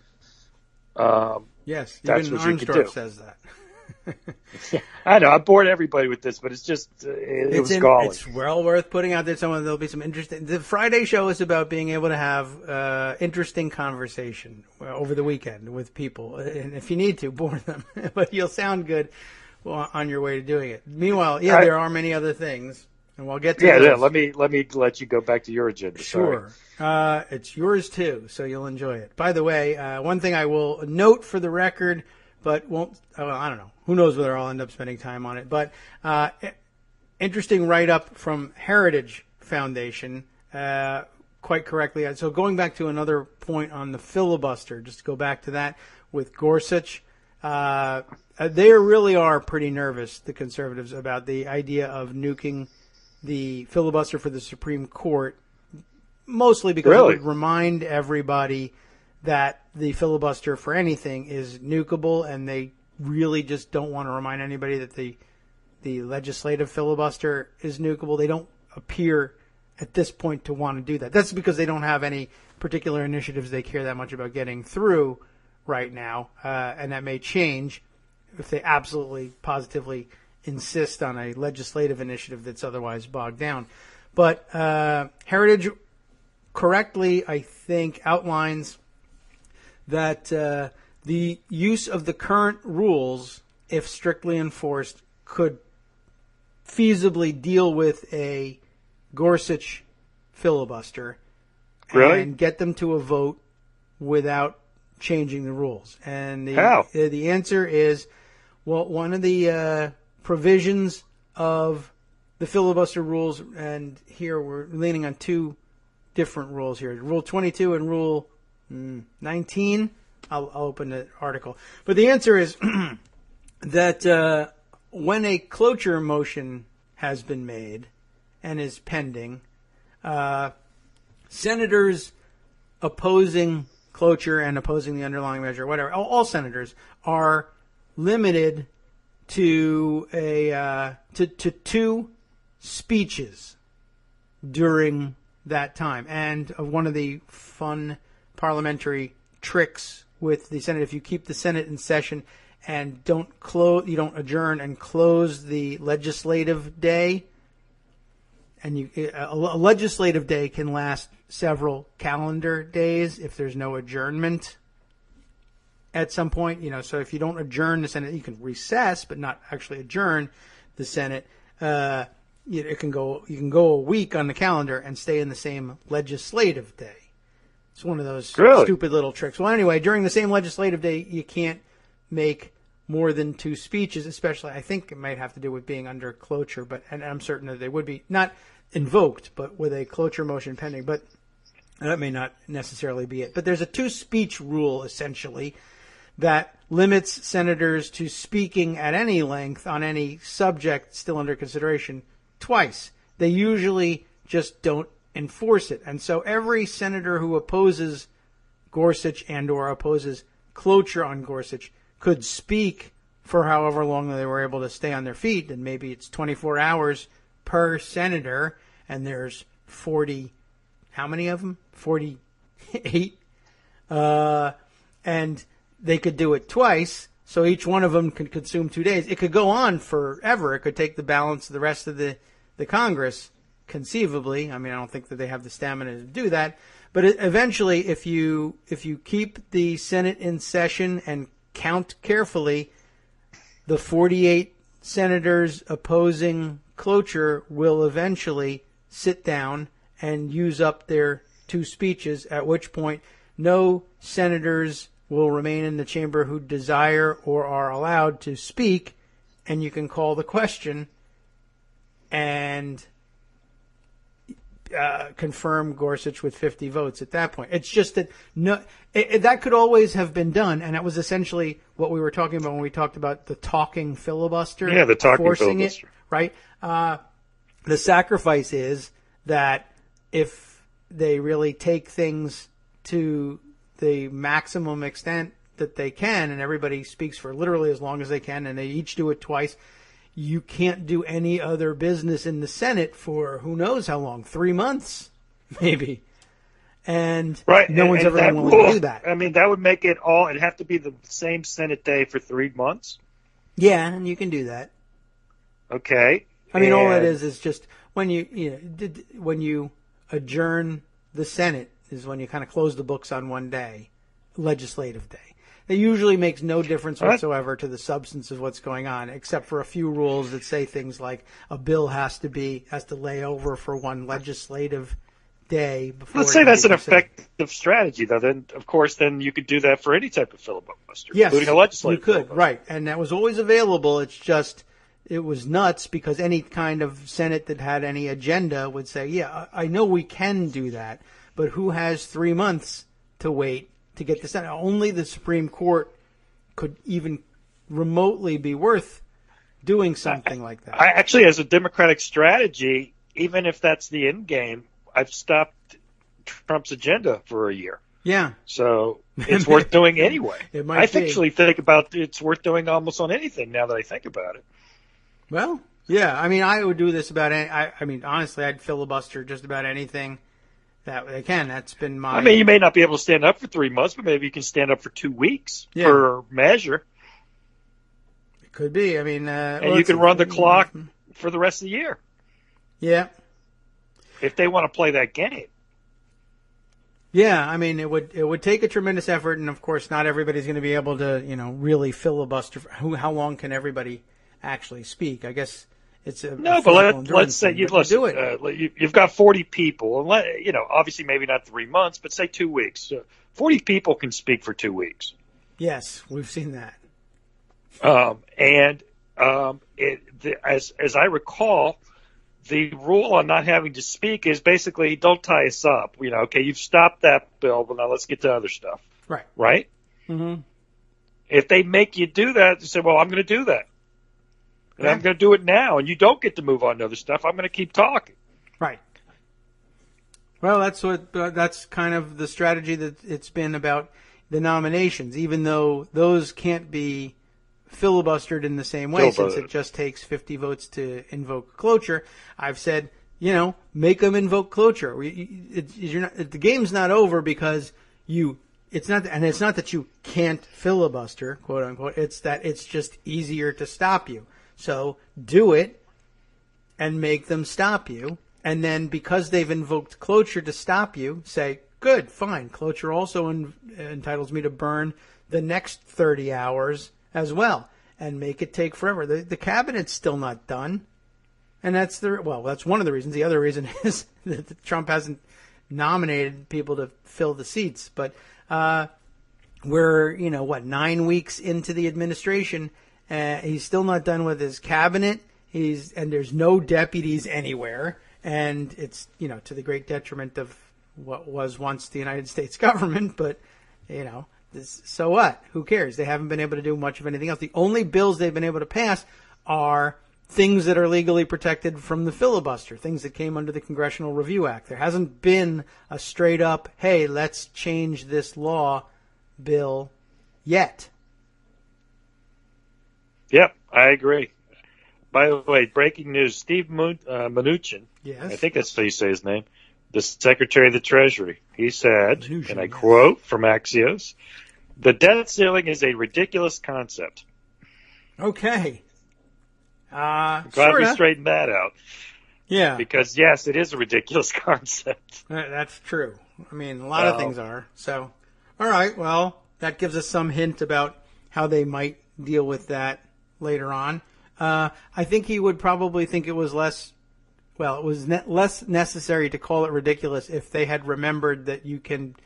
Yes, that's even what you could do. Says that. I know, I bored everybody with this, but it's just, it was galling. It's well worth putting out there. There'll be some interesting. The Friday show is about being able to have interesting conversation over the weekend with people, and if you need to, bore them, but you'll sound good on your way to doing it. Meanwhile, there are many other things. And we'll get to those. Let me let you go back to your agenda. Sure. It's yours too, so you'll enjoy it. By the way, one thing I will note for the record, but won't. I don't know. Who knows whether I'll end up spending time on it? But interesting write-up from Heritage Foundation quite correctly. So going back to another point on the filibuster, just to go back to that with Gorsuch, they really are pretty nervous, the conservatives, about the idea of nuking the filibuster for the Supreme Court, mostly because it would remind everybody that the filibuster for anything is nukable, and they really just don't want to remind anybody that the legislative filibuster is nukable. They don't appear at this point to want to do that. That's because they don't have any particular initiatives they care that much about getting through right now, and that may change if they absolutely, positively insist on a legislative initiative that's otherwise bogged down. But Heritage correctly, I think, outlines that the use of the current rules, if strictly enforced, could feasibly deal with a Gorsuch filibuster and get them to a vote without changing the rules. And the answer is, well, one of the provisions of the filibuster rules, and here we're leaning on two different rules here, Rule 22 and Rule 19. I'll open the article. But the answer is that when a cloture motion has been made and is pending, senators opposing cloture and opposing the underlying measure, whatever, all senators are limited to to two speeches during that time. And one of the fun parliamentary tricks with the Senate, if you keep the Senate in session and you don't adjourn and close the legislative day, and a legislative day can last several calendar days if there's no adjournment at some point. So if you don't adjourn the Senate, you can recess but not actually adjourn the Senate. You can go a week on the calendar and stay in the same legislative day. It's one of those stupid little tricks. Well, anyway, during the same legislative day, you can't make more than two speeches, especially, I think it might have to do with being under cloture, and I'm certain that they would be not invoked, but with a cloture motion pending. But that may not necessarily be it. But there's a two-speech rule, essentially, that limits senators to speaking at any length on any subject still under consideration twice. They usually just don't enforce it. And so every senator who opposes Gorsuch and or opposes cloture on Gorsuch could speak for however long they were able to stay on their feet, and maybe it's 24 hours per senator, and there's 40, how many of them? 48. And they could do it twice, so each one of them could consume 2 days. It could go on forever. It could take the balance of the rest of the Congress, conceivably. I mean, I don't think that they have the stamina to do that. But eventually, if you keep the Senate in session and count carefully, the 48 senators opposing cloture will eventually sit down and use up their two speeches, at which point no senators will remain in the chamber who desire or are allowed to speak, and you can call the question and confirm Gorsuch with 50 votes at that point. It's just that that could always have been done, and that was essentially what we were talking about when we talked about the talking filibuster. Yeah, the talking filibuster. Right? The sacrifice is that if they really take things to the maximum extent that they can, and everybody speaks for literally as long as they can, and they each do it twice, you can't do any other business in the Senate for who knows how long, 3 months, maybe. And no one's ever willing to do that. I mean, that would make it all, it'd have to be the same Senate day for 3 months? Yeah, and you can do that. Okay. I mean, all that is just when you adjourn the Senate is when you kind of close the books on one day, legislative day. It usually makes no difference whatsoever to the substance of what's going on, except for a few rules that say things like a bill has to lay over for one legislative day before. Let's say that's an effective strategy, though. Then, of course, you could do that for any type of filibuster, yes, including a legislative. You could, filibuster. right? And that was always available. It's just it was nuts because any kind of Senate that had any agenda would say, "Yeah, I know we can do that, but who has 3 months to wait to get this done? Only the Supreme Court could even remotely be worth doing something like that. I actually, as a Democratic strategy, even if that's the end game, I've stopped Trump's agenda for a year. Yeah. So it's worth doing anyway. It might I be. actually think about it's worth doing almost on anything now that I think about it. Well, yeah. I mean, I would do this about any. I mean, honestly, I'd filibuster just about anything that they can. That's been my. I mean, you may not be able to stand up for 3 months, but maybe you can stand up for 2 weeks per measure. It could be. I mean, and you can run the clock for the rest of the year. Yeah. If they want to play that game. Yeah, I mean, it would take a tremendous effort, and of course, not everybody's going to be able to, really filibuster. How long can everybody actually speak? I guess it's a no, but let's say you do it. You've got 40 people, and obviously maybe not 3 months, but say 2 weeks. 40 people can speak for 2 weeks. Yes, we've seen that. As I recall, the rule on not having to speak is basically don't tie us up. Okay, you've stopped that bill, but now let's get to other stuff. Right. Right? Mm-hmm. If they make you do that, you say, well, I'm going to do that. And I'm going to do it now, and you don't get to move on to other stuff. I'm going to keep talking. Right. Well, that's kind of the strategy that it's been about the nominations, even though those can't be filibustered in the same way since it just takes 50 votes to invoke cloture. I've said, make them invoke cloture. The game's not over because it's not that you can't filibuster, quote unquote. It's that it's just easier to stop you. So do it and make them stop you. And then because they've invoked cloture to stop you, say, good, fine. Cloture also entitles me to burn the next 30 hours as well and make it take forever. The cabinet's still not done. And that's one of the reasons. The other reason is that Trump hasn't nominated people to fill the seats. But we're, 9 weeks into the administration. He's still not done with his cabinet. And there's no deputies anywhere. And it's, to the great detriment of what was once the United States government. But, so what? Who cares? They haven't been able to do much of anything else. The only bills they've been able to pass are things that are legally protected from the filibuster, things that came under the Congressional Review Act. There hasn't been a straight up, hey, let's change this law bill yet. Yep, I agree. By the way, breaking news, Steve Mnuchin, yes. I think that's how you say his name, the Secretary of the Treasury, he said, Mnuchin, and I quote from Axios, the debt ceiling is a ridiculous concept. Okay. Glad sorta. we straightened that out. Yeah. Because, yes, it is a ridiculous concept. That's true. I mean, a lot of things are. So, all right, well, that gives us some hint about how they might deal with that later on. I think he would probably think it was less necessary to call it ridiculous if they had remembered that you can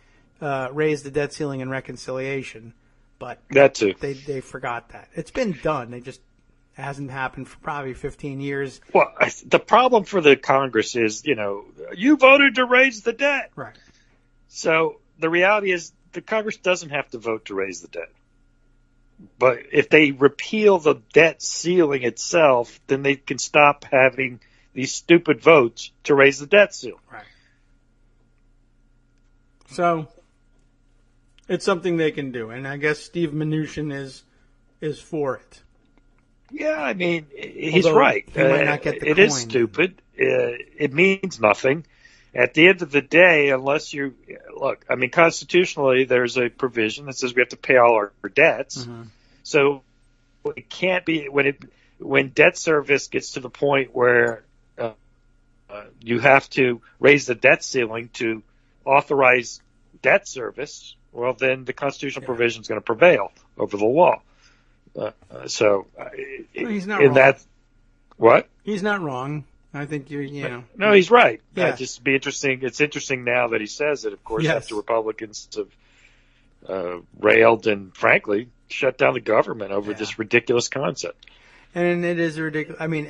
raise the debt ceiling in reconciliation. But that too. They forgot that. It's been done. It hasn't happened for probably 15 years. Well, the problem for the Congress is, you voted to raise the debt. Right. So the reality is the Congress doesn't have to vote to raise the debt. But if they repeal the debt ceiling itself, then they can stop having these stupid votes to raise the debt ceiling. Right. So it's something they can do, and I guess Steve Mnuchin is for it. Yeah, I mean, he's Although right. He might not get the it coin. is stupid. It means nothing. At the end of the day, unless you look, I mean, constitutionally, there's a provision that says we have to pay all our debts. Mm-hmm. So it can't be when debt service gets to the point where you have to raise the debt ceiling to authorize debt service. Well, then the constitutional provision is going to prevail over the law. He's not wrong. What? He's not wrong. I think No, he's right. Yeah. Just be interesting. It's interesting now that he says it. Of course, Yes. after Republicans have railed and, frankly, shut down the government over this ridiculous concept. And it is ridiculous. I mean,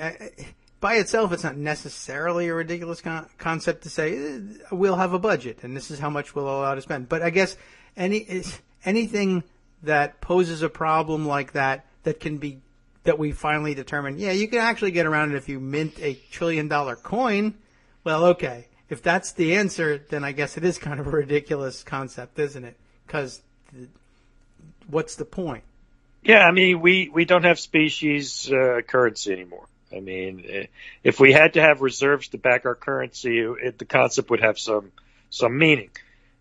by itself, it's not necessarily a ridiculous concept to say we'll have a budget and this is how much we'll allow to spend. But I guess anything that poses a problem like that that we finally determine, yeah, you can actually get around it if you mint $1 trillion coin. Well, okay, if that's the answer, then I guess it is kind of a ridiculous concept, isn't it? Because what's the point? Yeah, I mean, we don't have species currency anymore. I mean, if we had to have reserves to back our currency, the concept would have some meaning.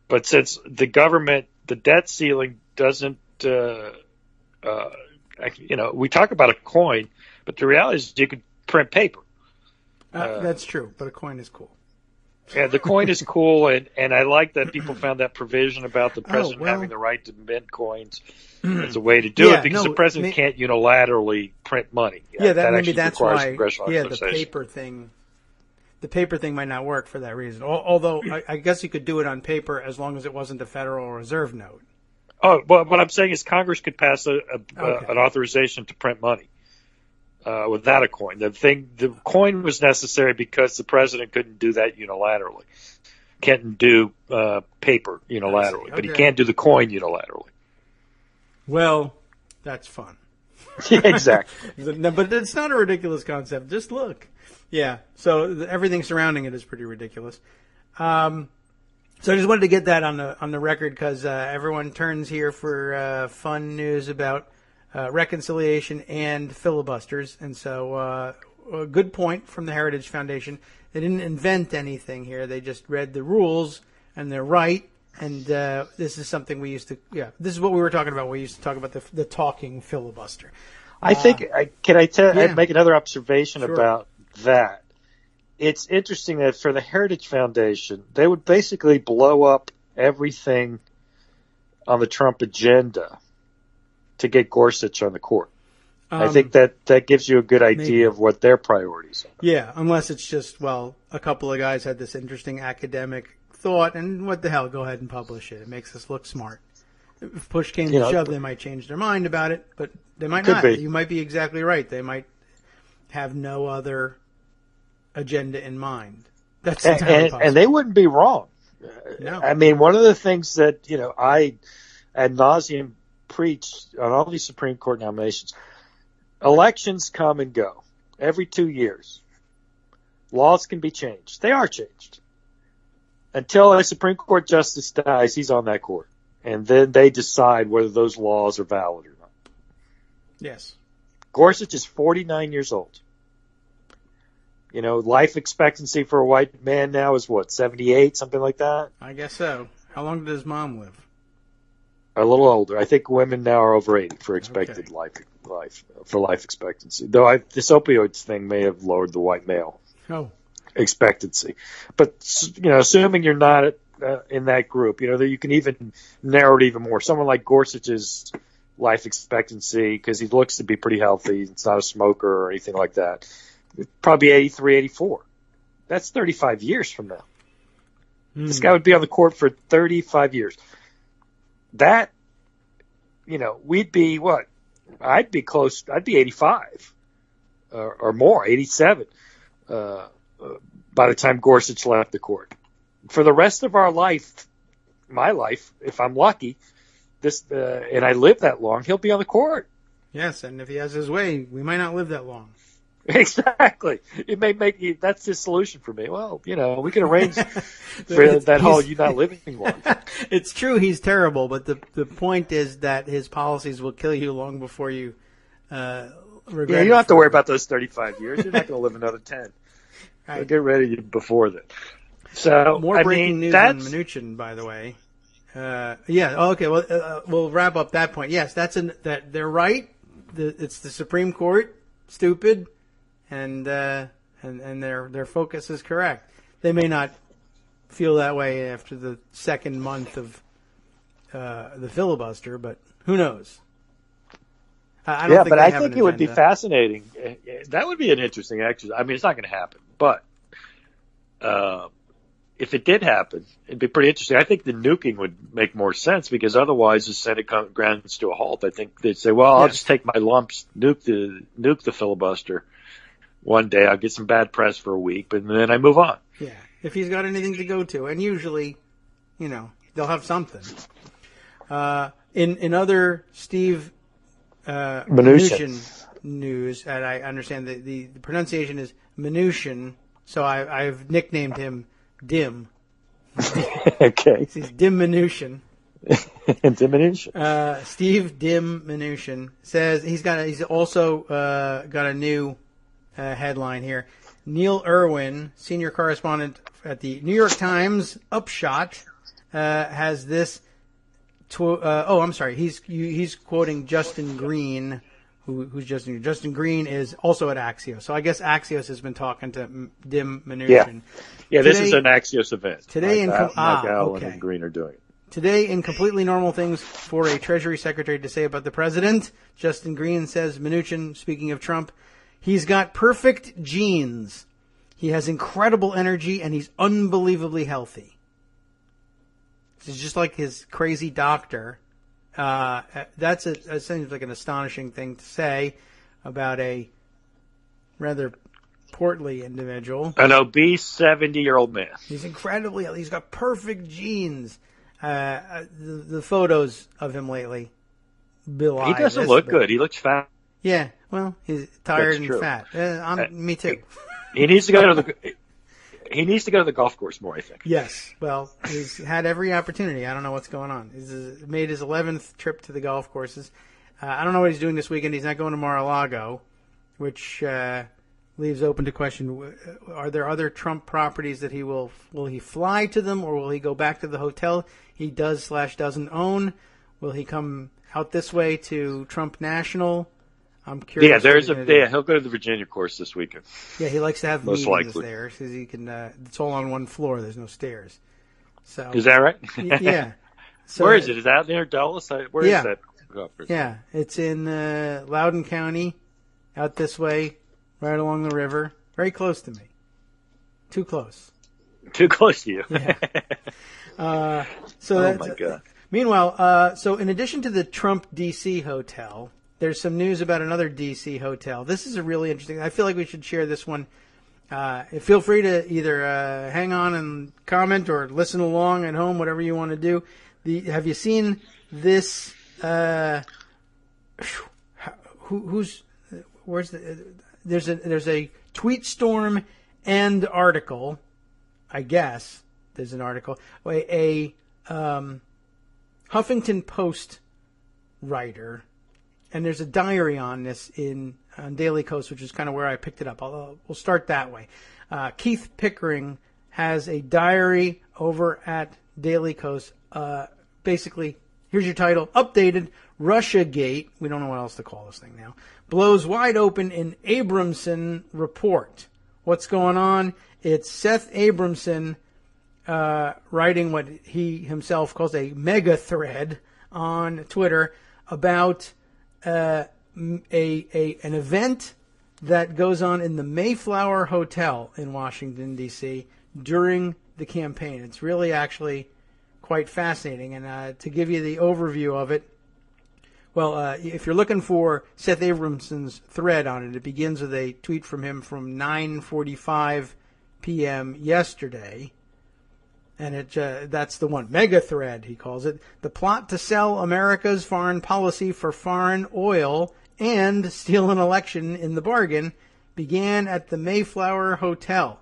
But since the government, the debt ceiling doesn't, we talk about a coin, but the reality is you could print paper. That's true, but a coin is cool. Yeah, the coin is cool, and I like that people found that provision about the president having the right to mint coins as a way to do it, because the president can't unilaterally print money. Yeah, that that's why. Yeah, the paper thing might not work for that reason. Although I guess you could do it on paper as long as it wasn't a Federal Reserve note. Oh, well, what I'm saying is Congress could pass an authorization to print money without a coin. The coin was necessary because the president couldn't do that unilaterally. Can't do paper unilaterally, but he can't do the coin unilaterally. Well, that's fun. Yeah, exactly. But it's not a ridiculous concept. Just look. Yeah. So everything surrounding it is pretty ridiculous. So I just wanted to get that on the record because everyone turns here for fun news about reconciliation and filibusters. And so a good point from the Heritage Foundation. They didn't invent anything here. They just read the rules, and they're right. And this is something we used to, this is what we were talking about. We used to talk about the talking filibuster. I think, I'd make another observation about that. It's interesting that for the Heritage Foundation, they would basically blow up everything on the Trump agenda to get Gorsuch on the court. I think that gives you a good idea of what their priorities are. Yeah, unless it's just, a couple of guys had this interesting academic thought, and what the hell, go ahead and publish it. It makes us look smart. If push came to shove, they might change their mind about it, but they might not. You might be exactly right. They might have no other agenda in mind. That's entirely possible. And they wouldn't be wrong. No. I mean, one of the things that, I ad nauseum preach on all these Supreme Court nominations, elections come and go every 2 years. Laws can be changed. They are changed. Until a Supreme Court justice dies, he's on that court. And then they decide whether those laws are valid or not. Yes. Gorsuch is 49 years old. Life expectancy for a white man now is 78, something like that? I guess so. How long did his mom live? A little older. I think women now are over 80 for expected life expectancy. Though this opioids thing may have lowered the white male expectancy. But, assuming you're not in that group, that you can even narrow it even more. Someone like Gorsuch's life expectancy, because he looks to be pretty healthy, he's not a smoker or anything like that, probably 83, 84. That's 35 years from now. This guy would be on the court for 35 years. That, we'd be what? I'd be 85 or more, 87 by the time Gorsuch left the court. For the rest of our life, my life, if I'm lucky, and I live that long, he'll be on the court. Yes, and if he has his way, we might not live that long. Exactly. It may make that's the solution for me. Well, we can arrange for that whole you not living long. It's true he's terrible, but the point is that his policies will kill you long before you regret it. Yeah, you don't have to worry about those 35 years. You're not going to live another 10. Right. They'll get rid of you before that. So more breaking news on Mnuchin, by the way. Okay. Well, we'll wrap up that point. Yes, that they're right. It's the Supreme Court. Stupid. And their focus is correct. They may not feel that way after the second month of the filibuster, but who knows? I think it would be fascinating. That would be an interesting exercise. I mean, it's not going to happen, but if it did happen, it'd be pretty interesting. I think the nuking would make more sense because otherwise the Senate grounds to a halt. I think they'd say, "Well, I'll just take my lumps, nuke the filibuster." one day. I'll get some bad press for a week, but then I move on. Yeah, if he's got anything to go to, and usually, they'll have something. In other Steve Mnuchin news, and I understand that the pronunciation is Mnuchin, so I've nicknamed him Dim. Okay. He's Dim Mnuchin. Diminution. Steve Dim Mnuchin says he's also got a new headline here. Neil Irwin, senior correspondent at the New York Times, Upshot, has this. I'm sorry. He's quoting Justin Green, who's Justin. Justin Green is also at Axios. So I guess Axios has been talking to Dim Mnuchin. Yeah. This is an Axios event. Today Allen and Green are doing it. Today, in completely normal things for a Treasury Secretary to say about the president, Justin Green says, Mnuchin, speaking of Trump, he's got perfect genes. He has incredible energy, and he's unbelievably healthy. He's just like his crazy doctor. That seems like an astonishing thing to say about a rather portly individual. An obese 70-year-old man. He's incredibly healthy. He's got perfect genes. The photos of him lately belie. He doesn't look good. He looks fat. Yeah, well, he's tired That's and true. fat. Me too. He needs to go to the golf course more, I think. Yes. Well, he's had every opportunity. I don't know what's going on. He's made his 11th trip to the golf courses. I don't know what he's doing this weekend. He's not going to Mar-a-Lago, which leaves open to question: are there other Trump properties that will he fly to them, or will he go back to the hotel he doesn't own? Will he come out this way to Trump National? I'm curious. Yeah, he'll go to the Virginia course this weekend. Yeah, he likes to have Most meetings likely. there because he can. It's all on one floor. There's no stairs. So Is that right? Yeah. So, Where is it? Is that near Dulles? Where is that? Yeah, it's in Loudoun County, out this way, right along the river, very close to me. Too close. Too close to you. Yeah. Oh my God. Meanwhile, so in addition to the Trump D.C. hotel, there's some news about another D.C. hotel. This is a really interesting. I feel like we should share this one. Feel free to either hang on and comment or listen along at home, whatever you want to do. Have you seen this? There's a tweet storm and article. I guess there's an article. A Huffington Post writer, and there's a diary on this on Daily Kos, which is kind of where I picked it up. We'll start that way. Keith Pickering has a diary over at Daily Kos. Basically, here's your title: Updated Russiagate. We don't know what else to call this thing now. Blows wide open in Abramson report. What's going on? It's Seth Abramson writing what he himself calls a mega thread on Twitter about an event that goes on in the Mayflower Hotel in Washington, D.C. during the campaign. It's really actually quite fascinating. And to give you the overview of it, well, if you're looking for Seth Abramson's thread on it, it begins with a tweet from him from 9:45 p.m. yesterday. And that's the one. Mega thread, he calls it. The plot to sell America's foreign policy for foreign oil and steal an election in the bargain began at the Mayflower Hotel.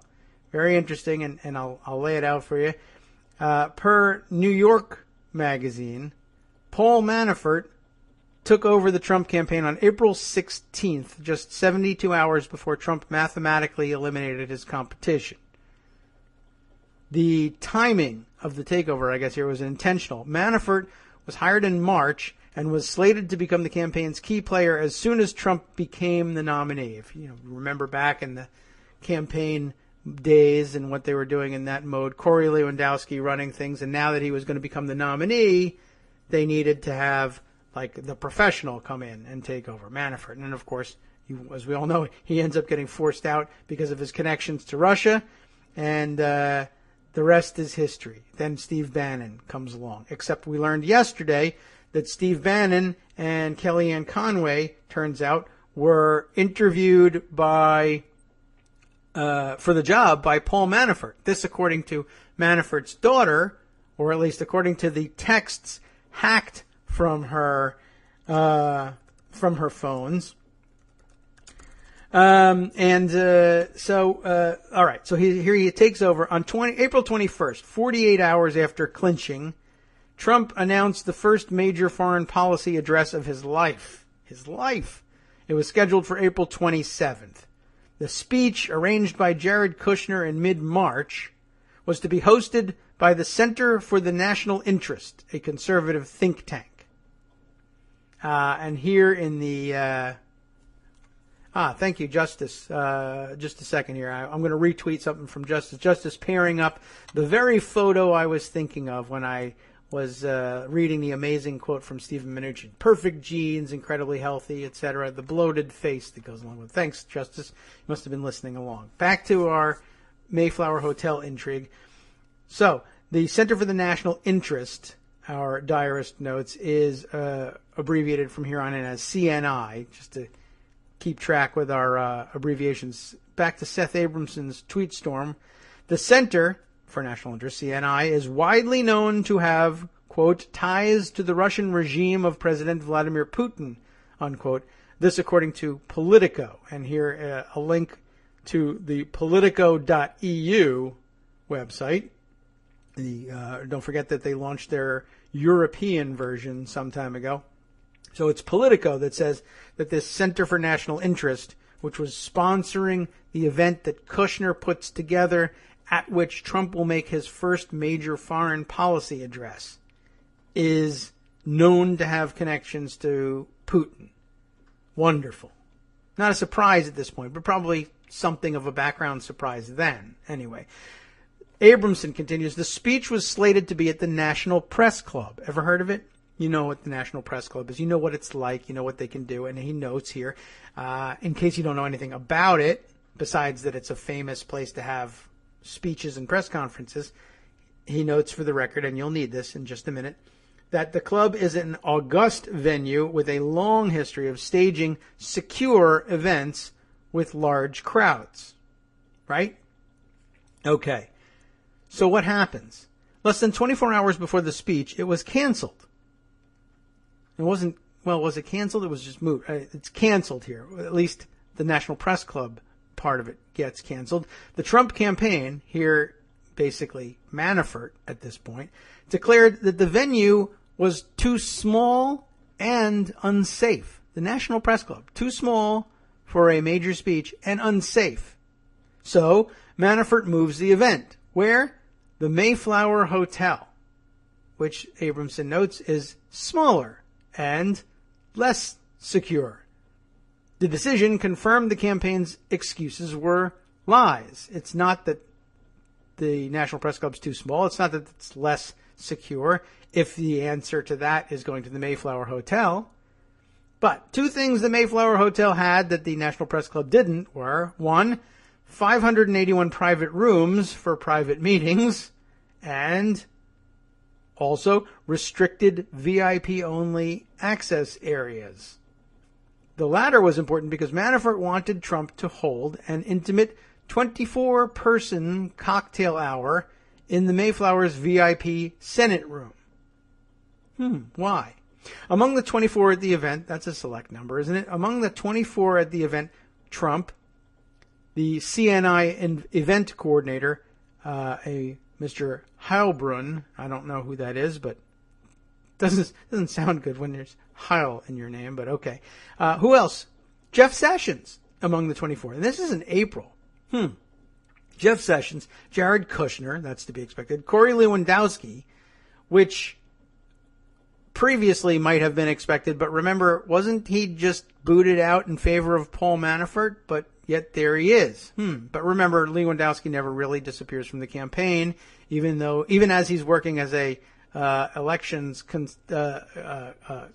Very interesting, and I'll lay it out for you. Per New York Magazine, Paul Manafort took over the Trump campaign on April 16th, just 72 hours before Trump mathematically eliminated his competition. The timing of the takeover, I guess here, was intentional. Manafort was hired in March and was slated to become the campaign's key player as soon as Trump became the nominee. If you remember back in the campaign days and what they were doing in that mode, Corey Lewandowski running things, and now that he was going to become the nominee, they needed to have the professional come in and take over, Manafort. And then, of course, as we all know, he ends up getting forced out because of his connections to Russia, and the rest is history. Then Steve Bannon comes along, except we learned yesterday that Steve Bannon and Kellyanne Conway, turns out, were interviewed by for the job by Paul Manafort. This according to Manafort's daughter, or at least according to the texts hacked from her phones. All right. So here he takes over on April 21st, 48 hours after clinching. Trump announced the first major foreign policy address of his life. His life. It was scheduled for April 27th. The speech, arranged by Jared Kushner in mid-March, was to be hosted by the Center for the National Interest, a conservative think tank. And here in the... thank you, Justice. Just a second here. I'm going to retweet something from Justice. Justice pairing up the very photo I was thinking of when I was reading the amazing quote from Stephen Mnuchin. Perfect genes, incredibly healthy, etc. The bloated face that goes along with it. Thanks, Justice. You must have been listening along. Back to our Mayflower Hotel intrigue. So, the Center for the National Interest, our diarist notes, is abbreviated from here on in as CNI, just to keep track with our abbreviations. Back to Seth Abramson's tweet storm. The Center for National Interest, CNI, is widely known to have, quote, ties to the Russian regime of President Vladimir Putin, unquote. This according to Politico. And here a link to the politico.eu website. Don't forget that they launched their European version some time ago. So it's Politico that says that this Center for National Interest, which was sponsoring the event that Kushner puts together, at which Trump will make his first major foreign policy address, is known to have connections to Putin. Wonderful. Not a surprise at this point, but probably something of a background surprise then. Anyway, Abramson continues, the speech was slated to be at the National Press Club. Ever heard of it? You know what the National Press Club is. You know what it's like. You know what they can do. And he notes here, in case you don't know anything about it, besides that it's a famous place to have speeches and press conferences, he notes for the record, and you'll need this in just a minute, that the club is an august venue with a long history of staging secure events with large crowds. Right? Okay. So what happens? Less than 24 hours before the speech, it was canceled. It wasn't, well, was it canceled? It was just moved. It's canceled here. At least the National Press Club part of it gets canceled. The Trump campaign, here basically Manafort at this point, declared that the venue was too small and unsafe. The National Press Club, too small for a major speech and unsafe. So Manafort moves the event. Where? The Mayflower Hotel, which Abramson notes is smaller and less secure. The decision confirmed the campaign's excuses were lies. It's not that the National Press Club's too small. It's not that it's less secure, if the answer to that is going to the Mayflower Hotel. But two things the Mayflower Hotel had that the National Press Club didn't were, one, 581 private rooms for private meetings, and also restricted VIP-only access areas. The latter was important because Manafort wanted Trump to hold an intimate 24-person cocktail hour in the Mayflower's VIP Senate room. Why? Among the 24 at the event, that's a select number, isn't it? Among the 24 at the event, Trump, the CNI event coordinator, a Mr. Heilbrunn, I don't know who that is, but doesn't sound good when there's Heil in your name, but okay. Who else? Jeff Sessions among the 24. And this is in April. Jeff Sessions, Jared Kushner, that's to be expected, Corey Lewandowski, which previously might have been expected, but remember, wasn't he just booted out in favor of Paul Manafort? But yet there he is. But remember, Lewandowski never really disappears from the campaign, even as he's working as a elections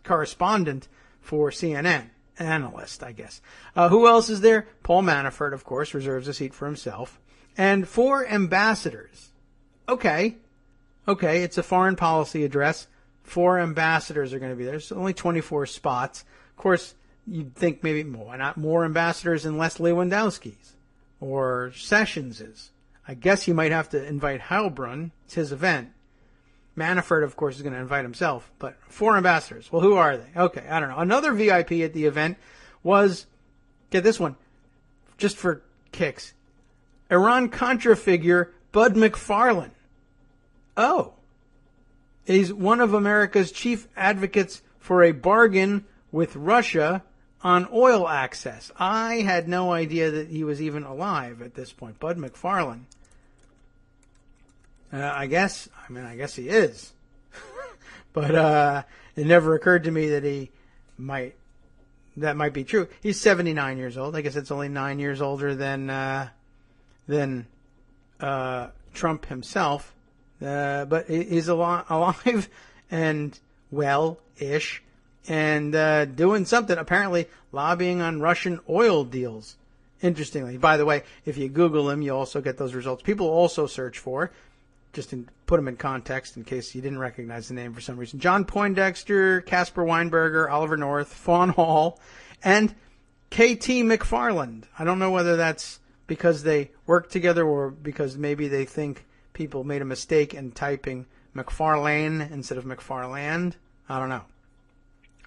correspondent for CNN, analyst, I guess. Who else is there? Paul Manafort, of course, reserves a seat for himself. And 4 ambassadors. Okay, it's a foreign policy address. 4 ambassadors are going to be there. There's only 24 spots. Of course, you'd think maybe why not more ambassadors and less Lewandowskis? or Sessions is. I guess you might have to invite Heilbrunn. It's his event. Manafort, of course, is going to invite himself. But 4 ambassadors. Well, who are they? Okay, I don't know. Another VIP at the event was, get this one, just for kicks, Iran-Contra figure Bud McFarlane. Oh. He's one of America's chief advocates for a bargain with Russia on oil access. I had no idea that he was even alive at this point. Bud McFarlane. I guess he is. But it never occurred to me that that might be true. He's 79 years old. I guess it's only 9 years older than Trump himself. But he's alive and well-ish and doing something, apparently lobbying on Russian oil deals. Interestingly, by the way, if you Google him, you also get those results. People also search for, just to put him in context in case you didn't recognize the name for some reason, John Poindexter, Caspar Weinberger, Oliver North, Fawn Hall, and K.T. McFarland. I don't know whether that's because they work together or because maybe they think people made a mistake in typing McFarlane instead of McFarland. I don't know.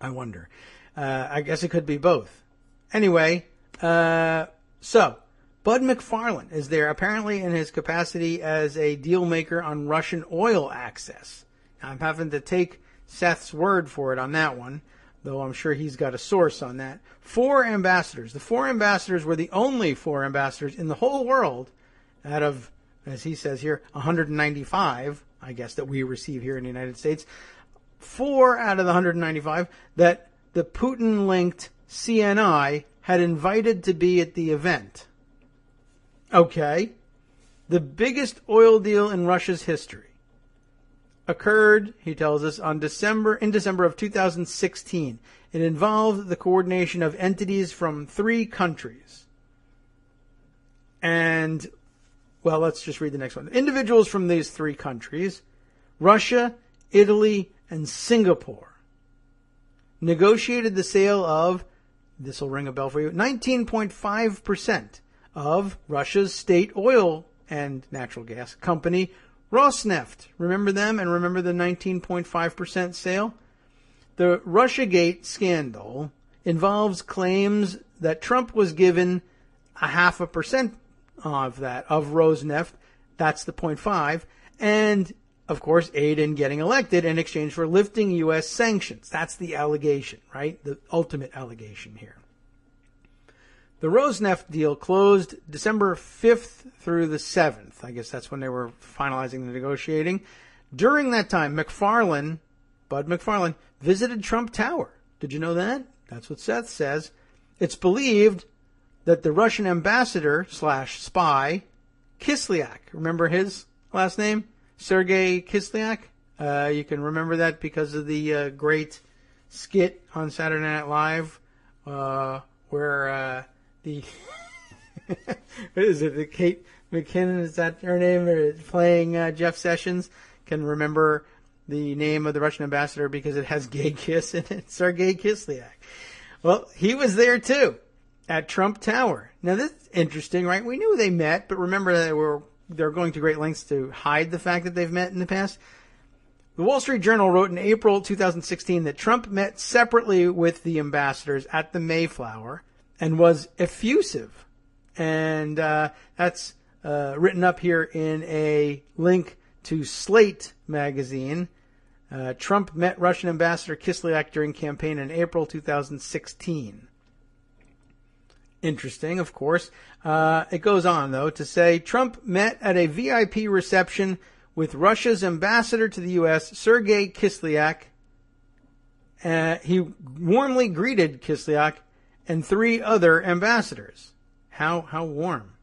I wonder. I guess it could be both. Anyway, so Bud McFarlane is there apparently in his capacity as a deal maker on Russian oil access. Now, I'm having to take Seth's word for it on that one, though I'm sure he's got a source on that. 4 ambassadors. The 4 ambassadors were the only 4 ambassadors in the whole world out of, as he says here, 195, I guess, that we receive here in the United States. 4 out of the 195 that the Putin-linked CNI had invited to be at the event. Okay. The biggest oil deal in Russia's history occurred, he tells us, in December of 2016. It involved the coordination of entities from 3 countries. And, well, let's just read the next one. Individuals from these 3 countries, Russia, Italy, and Singapore, negotiated the sale of, this will ring a bell for you, 19.5% of Russia's state oil and natural gas company, Rosneft. Remember them and remember the 19.5% sale? The Russiagate scandal involves claims that Trump was given 0.5% of that, of Rosneft. That's the 0.5. And, of course, aid in getting elected in exchange for lifting U.S. sanctions. That's the allegation, right? The ultimate allegation here. The Rosneft deal closed December 5th through the 7th. I guess that's when they were finalizing the negotiating. During that time, Bud McFarlane, visited Trump Tower. Did you know that? That's what Seth says. It's believed that the Russian ambassador / spy, Kislyak, remember his last name? Sergei Kislyak. You can remember that because of the great skit on Saturday Night Live where the what is it? The Kate McKinnon, is that her name? Or playing Jeff Sessions. Can remember the name of the Russian ambassador because it has gay kiss in it. Sergei Kislyak. Well, he was there too at Trump Tower. Now this is interesting, right? We knew they met, but remember they're going to great lengths to hide the fact that they've met in the past. The Wall Street Journal wrote in April 2016 that Trump met separately with the ambassadors at the Mayflower and was effusive. And that's written up here in a link to Slate magazine. Trump met Russian Ambassador Kislyak during campaign in April 2016. Interesting, of course. It goes on, though, to say Trump met at a VIP reception with Russia's ambassador to the U.S., Sergei Kislyak. He warmly greeted Kislyak and 3 other ambassadors. How warm.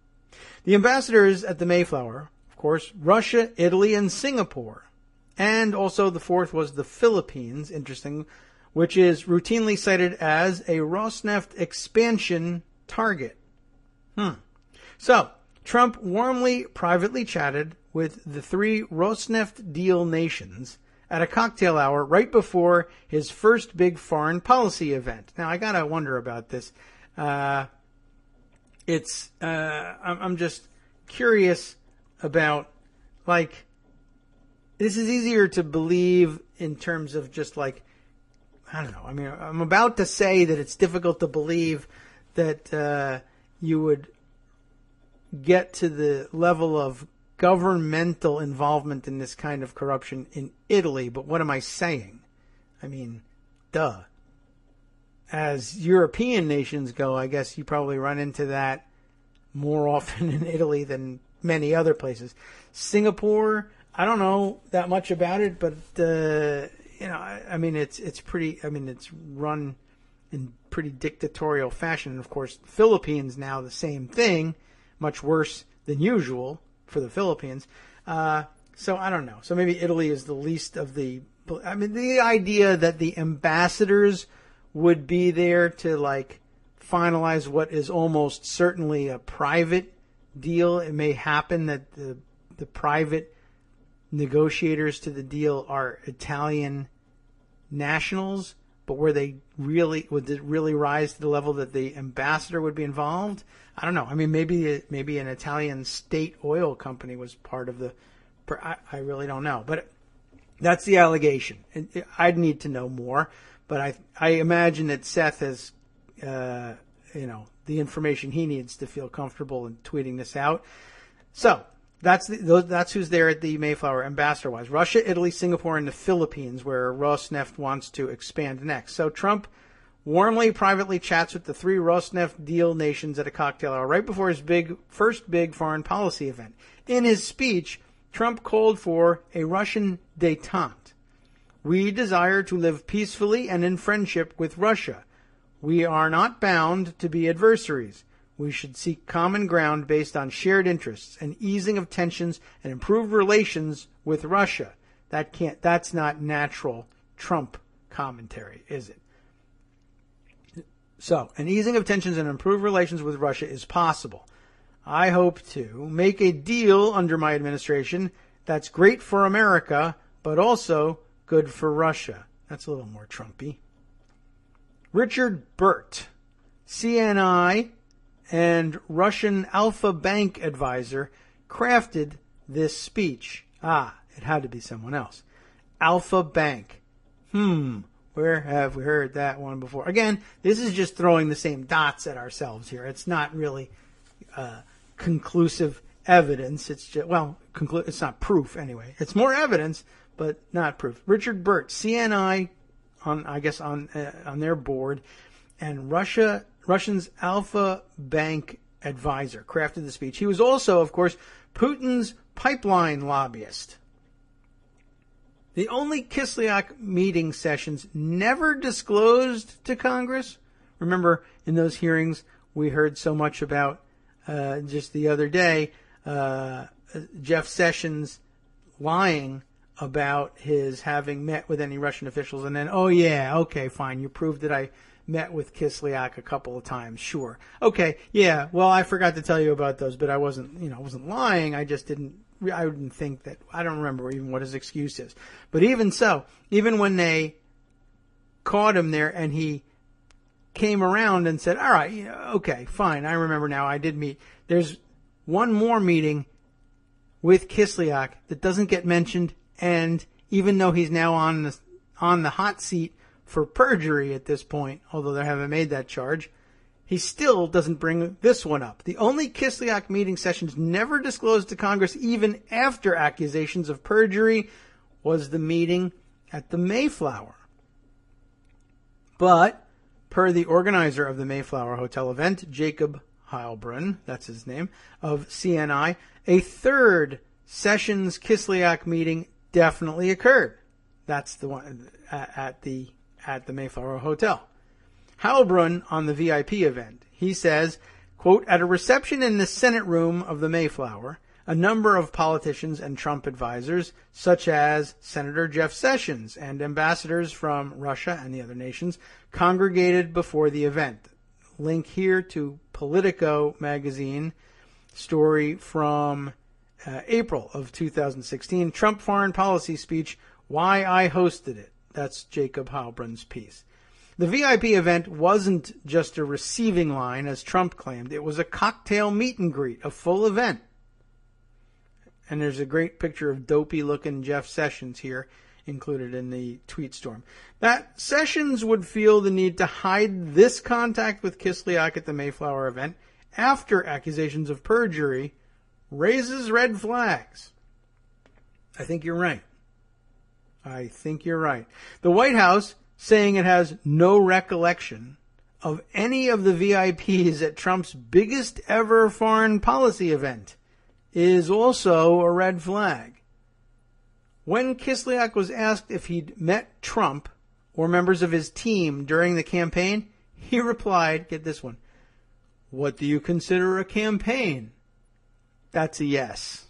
The ambassadors at the Mayflower, of course, Russia, Italy, and Singapore. And also the 4th was the Philippines, interesting, which is routinely cited as a Rosneft expansion target. So, Trump warmly, privately chatted with the 3 Rosneft deal nations at a cocktail hour right before his first big foreign policy event. Now, I gotta wonder about this. it's I'm just curious about, like, this is easier to believe in terms of just like, I don't know. I mean, I'm about to say that it's difficult to believe that you would get to the level of governmental involvement in this kind of corruption in Italy. But what am I saying? I mean, duh. As European nations go, I guess you probably run into that more often in Italy than many other places. Singapore, I don't know that much about it, but I mean, it's pretty. I mean, it's run in pretty dictatorial fashion. And of course, Philippines now the same thing, much worse than usual for the Philippines. So I don't know. So maybe Italy is the least of the. I mean, the idea that the ambassadors would be there to like finalize what is almost certainly a private deal. It may happen that the private negotiators to the deal are Italian nationals, but would it really rise to the level that the ambassador would be involved? I don't know. I mean, maybe an Italian state oil company was part of the. I really don't know, but that's the allegation. I'd need to know more. But I imagine that Seth has, the information he needs to feel comfortable in tweeting this out. So that's who's there at the Mayflower, ambassador-wise. Russia, Italy, Singapore, and the Philippines, where Rosneft wants to expand next. So Trump warmly, privately chats with the three Rosneft deal nations at a cocktail hour right before his first big foreign policy event. In his speech, Trump called for a Russian détente. We desire to live peacefully and in friendship with Russia. We are not bound to be adversaries. We should seek common ground based on shared interests and easing of tensions and improved relations with Russia. That's not natural Trump commentary, is it? So, an easing of tensions and improved relations with Russia is possible. I hope to make a deal under my administration that's great for America, but also good for Russia. That's a little more Trumpy. Richard Burt, CNI and Russian Alpha Bank advisor, crafted this speech. It had to be someone else. Alpha Bank. Where have we heard that one before? Again, this is just throwing the same dots at ourselves here. It's not really conclusive evidence. It's just, it's not proof anyway. It's more evidence, but not proof. Richard Burt, CNI, on their board, and Russian's Alpha Bank advisor, crafted the speech. He was also, of course, Putin's pipeline lobbyist. The only Kislyak meeting sessions never disclosed to Congress. Remember, in those hearings, we heard so much about, just the other day, Jeff Sessions lying about his having met with any Russian officials, and then, fine, you proved that I met with Kislyak a couple of times, sure. Okay, yeah, well, I forgot to tell you about those, but I wasn't lying, I didn't think that, I don't remember even what his excuse is. But even so, even when they caught him there and he came around and said, all right, okay, fine, I remember now, I did meet, there's one more meeting with Kislyak that doesn't get mentioned. And even though he's now on the hot seat for perjury at this point, although they haven't made that charge, he still doesn't bring this one up. The only Kislyak meeting sessions never disclosed to Congress, even after accusations of perjury, was the meeting at the Mayflower. But, per the organizer of the Mayflower Hotel event, Jacob Heilbrunn, that's his name, of CNI, a third Sessions Kislyak meeting definitely occurred. That's the one at the Mayflower Hotel. Heilbrunn on the VIP event. He says, quote, at a reception in the Senate room of the Mayflower, a number of politicians and Trump advisors, such as Senator Jeff Sessions and ambassadors from Russia and the other nations, congregated before the event. Link here to Politico magazine story from April of 2016, Trump foreign policy speech, Why I Hosted It. That's Jacob Heilbrunn's piece. The VIP event wasn't just a receiving line, as Trump claimed. It was a cocktail meet and greet, a full event. And there's a great picture of dopey-looking Jeff Sessions here included in the tweet storm. That Sessions would feel the need to hide this contact with Kislyak at the Mayflower event after accusations of perjury raises red flags. I think you're right. The White House saying it has no recollection of any of the VIPs at Trump's biggest ever foreign policy event is also a red flag. When Kislyak was asked if he'd met Trump or members of his team during the campaign, he replied, get this one, "What do you consider a campaign?" That's a yes.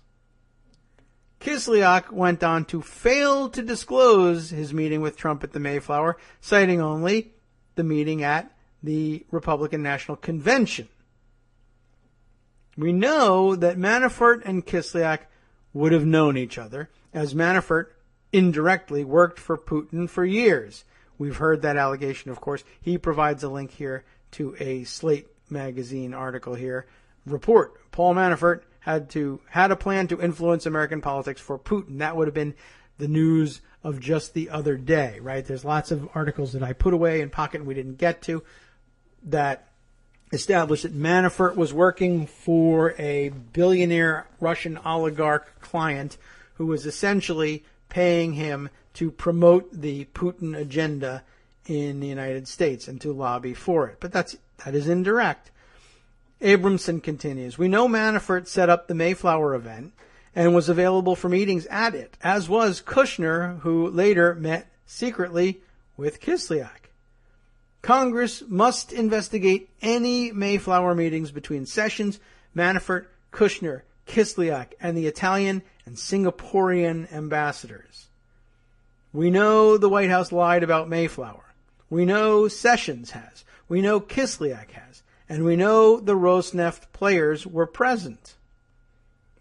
Kislyak went on to fail to disclose his meeting with Trump at the Mayflower, citing only the meeting at the Republican National Convention. We know that Manafort and Kislyak would have known each other, as Manafort indirectly worked for Putin for years. We've heard that allegation, of course. He provides a link here to a Slate magazine article here. Report, Paul Manafort had a plan to influence American politics for Putin. That would have been the news of just the other day, right? There's lots of articles that I put away in pocket and we didn't get to that established that Manafort was working for a billionaire Russian oligarch client who was essentially paying him to promote the Putin agenda in the United States and to lobby for it. But that is indirect. Abramson continues, we know Manafort set up the Mayflower event and was available for meetings at it, as was Kushner, who later met secretly with Kislyak. Congress must investigate any Mayflower meetings between Sessions, Manafort, Kushner, Kislyak, and the Italian and Singaporean ambassadors. We know the White House lied about Mayflower. We know Sessions has. We know Kislyak has. And we know the Rosneft players were present,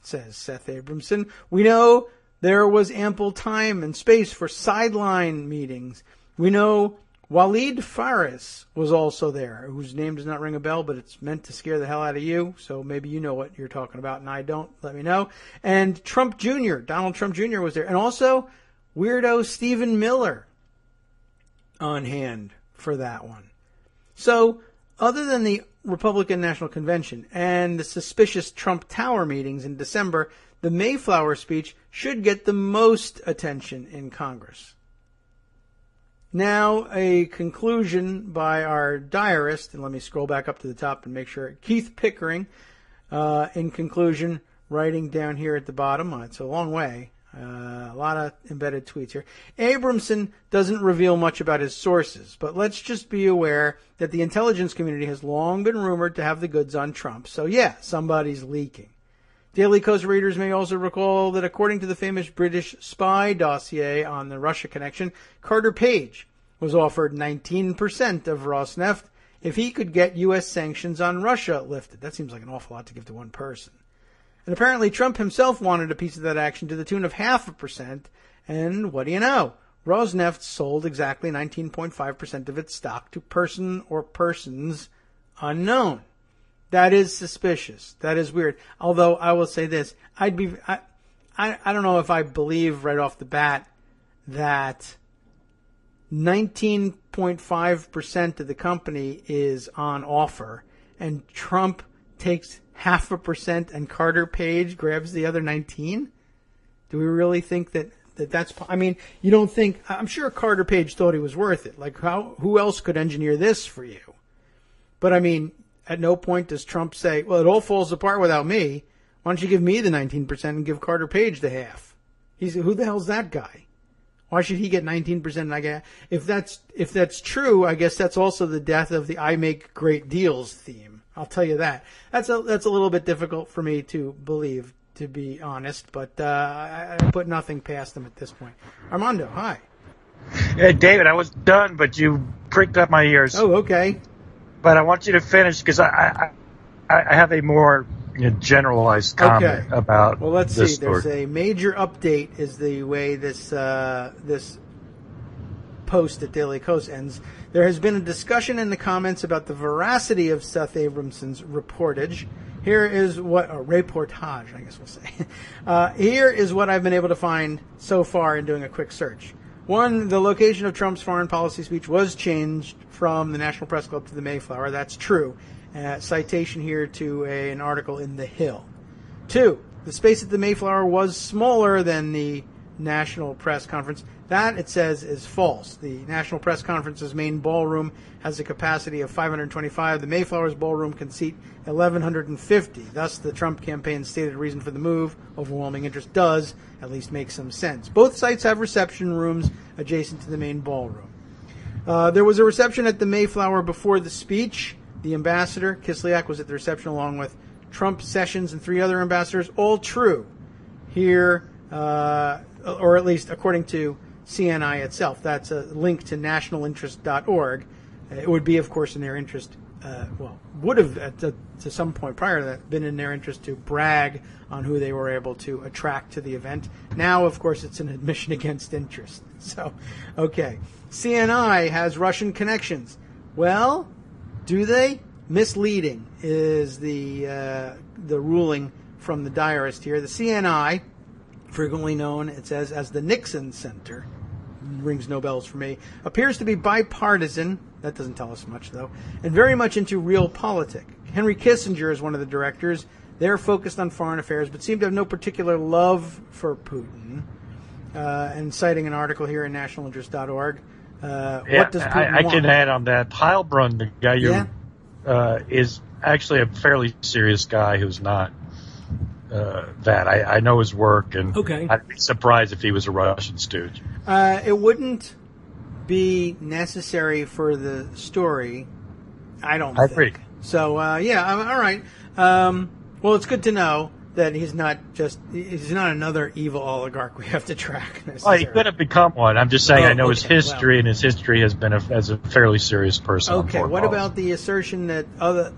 says Seth Abramson. We know there was ample time and space for sideline meetings. We know Walid Faris was also there, whose name does not ring a bell, but it's meant to scare the hell out of you, so maybe you know what you're talking about, and I don't. Let me know. And Trump Jr., Donald Trump Jr. was there. And also weirdo Stephen Miller on hand for that one. So other than the Republican National Convention and the suspicious Trump Tower meetings in December, the Mayflower speech should get the most attention in Congress. Now, a conclusion by our diarist, and let me scroll back up to the top and make sure, Keith Pickering, in conclusion, writing down here at the bottom, it's a long way, a lot of embedded tweets here. Abramson doesn't reveal much about his sources, but let's just be aware that the intelligence community has long been rumored to have the goods on Trump. So yeah, somebody's leaking. Daily Kos readers may also recall that according to the famous British spy dossier on the Russia connection, Carter Page was offered 19% of Rosneft if he could get U.S. sanctions on Russia lifted. That seems like an awful lot to give to one person. And apparently Trump himself wanted a piece of that action to the tune of 0.5%. And what do you know? Rosneft sold exactly 19.5% of its stock to person or persons unknown. That is suspicious. That is weird. Although I will say this, I don't know if I believe right off the bat that 19.5% of the company is on offer and Trump takes 0.5% and Carter Page grabs the other 19? Do we really think that's, I mean, you don't think, I'm sure Carter Page thought he was worth it. Like who else could engineer this for you? But I mean, at no point does Trump say, well, it all falls apart without me. Why don't you give me the 19% and give Carter Page the half? Who the hell's that guy? Why should he get 19% and I get, if that's true, I guess that's also the death of the I make great deals theme. I'll tell you that. That's a little bit difficult for me to believe, to be honest, but I put nothing past them at this point. Armando, hi. Yeah, David, I was done, but you pricked up my ears. Oh, okay. But I want you to finish because I have a more generalized comment about. Well, let's this see. story. There's a major update, is the way this post at Daily Kos ends, there has been a discussion in the comments about the veracity of Seth Abramson's reportage. Here is what, reportage, I guess we'll say. Here is what I've been able to find so far in doing a quick search. One, the location of Trump's foreign policy speech was changed from the National Press Club to the Mayflower. That's true. Citation here to an article in The Hill. Two, the space at the Mayflower was smaller than the National Press Conference. That, it says, is false. The National Press Conference's main ballroom has a capacity of 525. The Mayflower's ballroom can seat 1,150. Thus, the Trump campaign's stated reason for the move, overwhelming interest, does at least make some sense. Both sites have reception rooms adjacent to the main ballroom. There was a reception at the Mayflower before the speech. The ambassador, Kislyak, was at the reception along with Trump, Sessions, and 3 other ambassadors. All true here, or at least according to CNI itself. That's a link to nationalinterest.org. It would be, of course, in their interest, would have to some point prior to that been in their interest to brag on who they were able to attract to the event. Now, of course, it's an admission against interest. So, okay. CNI has Russian connections. Well, do they? Misleading is the ruling from the diarist here. The CNI, frequently known, it says, as the Nixon Center, rings no bells for me, appears to be bipartisan, that doesn't tell us much though, and very much into real politic. Henry Kissinger is one of the directors. They're focused on foreign affairs, but seem to have no particular love for Putin. And citing an article here in nationalinterest.org, what does Putin want? I can add on that. Heilbrunn, the guy is actually a fairly serious guy who's not that. I know his work, and I'd be surprised if he was a Russian stooge. It wouldn't be necessary for the story, I don't think. Agree. So, all right. Well, it's good to know that he's not another evil oligarch we have to track. Well, he could have become one. I'm just saying I know his history, and his history has been as a fairly serious person. Okay, what about the assertion that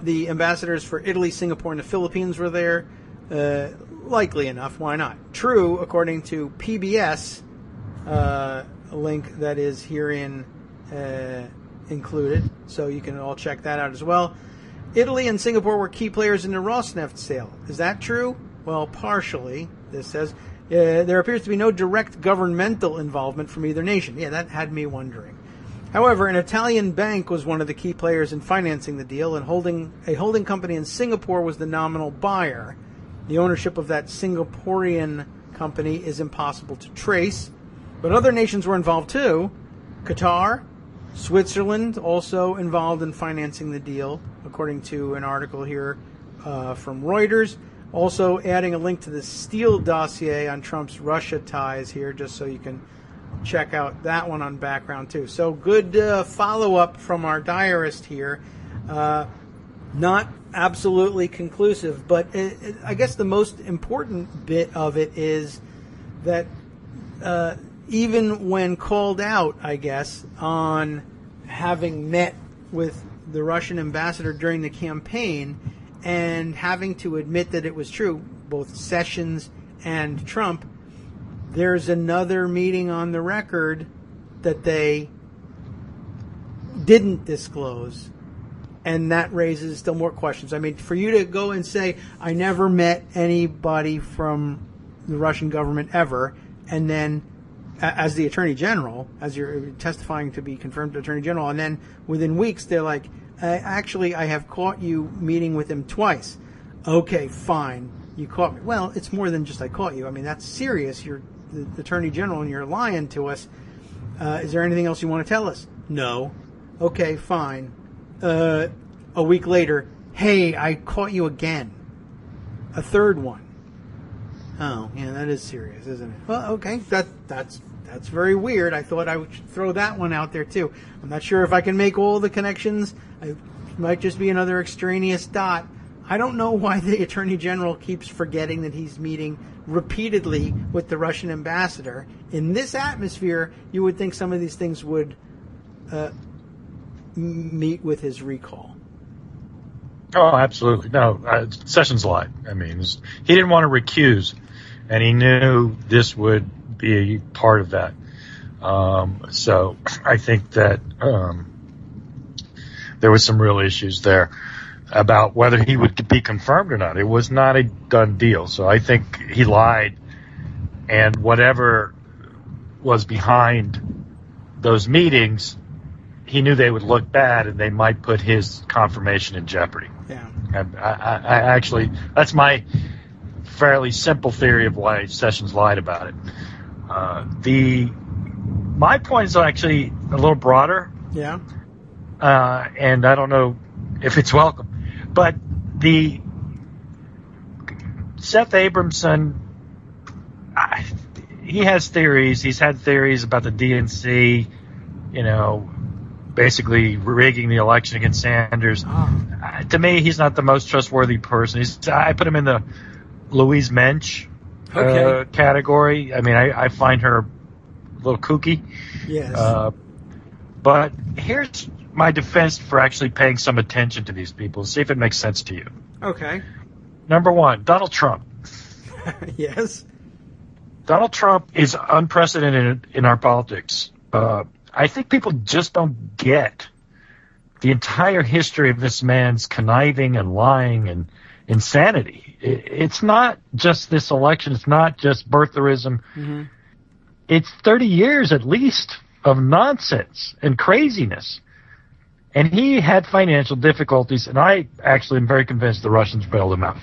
the ambassadors for Italy, Singapore, and the Philippines were there? Likely enough, why not? True, according to PBS, a link that is herein included, so you can all check that out as well. Italy and Singapore were key players in the Rosneft sale. Is that true? Well, partially, this says. There appears to be no direct governmental involvement from either nation. Yeah, that had me wondering. However, an Italian bank was one of the key players in financing the deal, and a holding company in Singapore was the nominal buyer. The ownership of that Singaporean company is impossible to trace, but other nations were involved too. Qatar, Switzerland also involved in financing the deal, according to an article here from Reuters. Also adding a link to the Steele dossier on Trump's Russia ties here, just so you can check out that one on background too. So good follow-up from our diarist here. Not absolutely conclusive, but I guess the most important bit of it is that even when called out, I guess, on having met with the Russian ambassador during the campaign and having to admit that it was true, both Sessions and Trump, there's another meeting on the record that they didn't disclose, and that raises still more questions. I mean, for you to go and say, I never met anybody from the Russian government ever, and then as the Attorney General, as you're testifying to be confirmed Attorney General, and then within weeks they're like, actually, I have caught you meeting with him twice. Okay, fine. You caught me. Well, it's more than just I caught you. I mean, that's serious. You're the Attorney General and you're lying to us. Is there anything else you want to tell us? No. Okay, fine. A week later, hey, I caught you again. A third one. Oh, yeah, that is serious, isn't it? Well, okay, that's very weird. I thought I would throw that one out there too. I'm not sure if I can make all the connections. It might just be another extraneous dot. I don't know why the Attorney General keeps forgetting that he's meeting repeatedly with the Russian ambassador. In this atmosphere, you would think some of these things would meet with his recall. Oh, absolutely. No, Sessions lied. I mean, he didn't want to recuse, and he knew this would be a part of that. So I think that there was some real issues there about whether he would be confirmed or not. It was not a done deal. So I think he lied, and whatever was behind those meetings, he knew they would look bad and they might put his confirmation in jeopardy. Yeah. And I actually, that's my fairly simple theory of why Sessions lied about it. My point is actually a little broader. Yeah. And I don't know if it's welcome, but the Seth Abramson, he has theories. He's had theories about the DNC, basically rigging the election against Sanders. To me, he's not the most trustworthy person. I put him in the Louise Mensch category. I mean, I find her a little kooky. Yes. But here's my defense for actually paying some attention to these people. See if it makes sense to you. Okay. Number one, Donald Trump. Yes. Donald Trump is unprecedented in our politics. I think people just don't get the entire history of this man's conniving and lying and insanity. It's not just this election. It's not just birtherism. Mm-hmm. It's 30 years at least of nonsense and craziness. And he had financial difficulties, and I actually am very convinced the Russians bailed him out.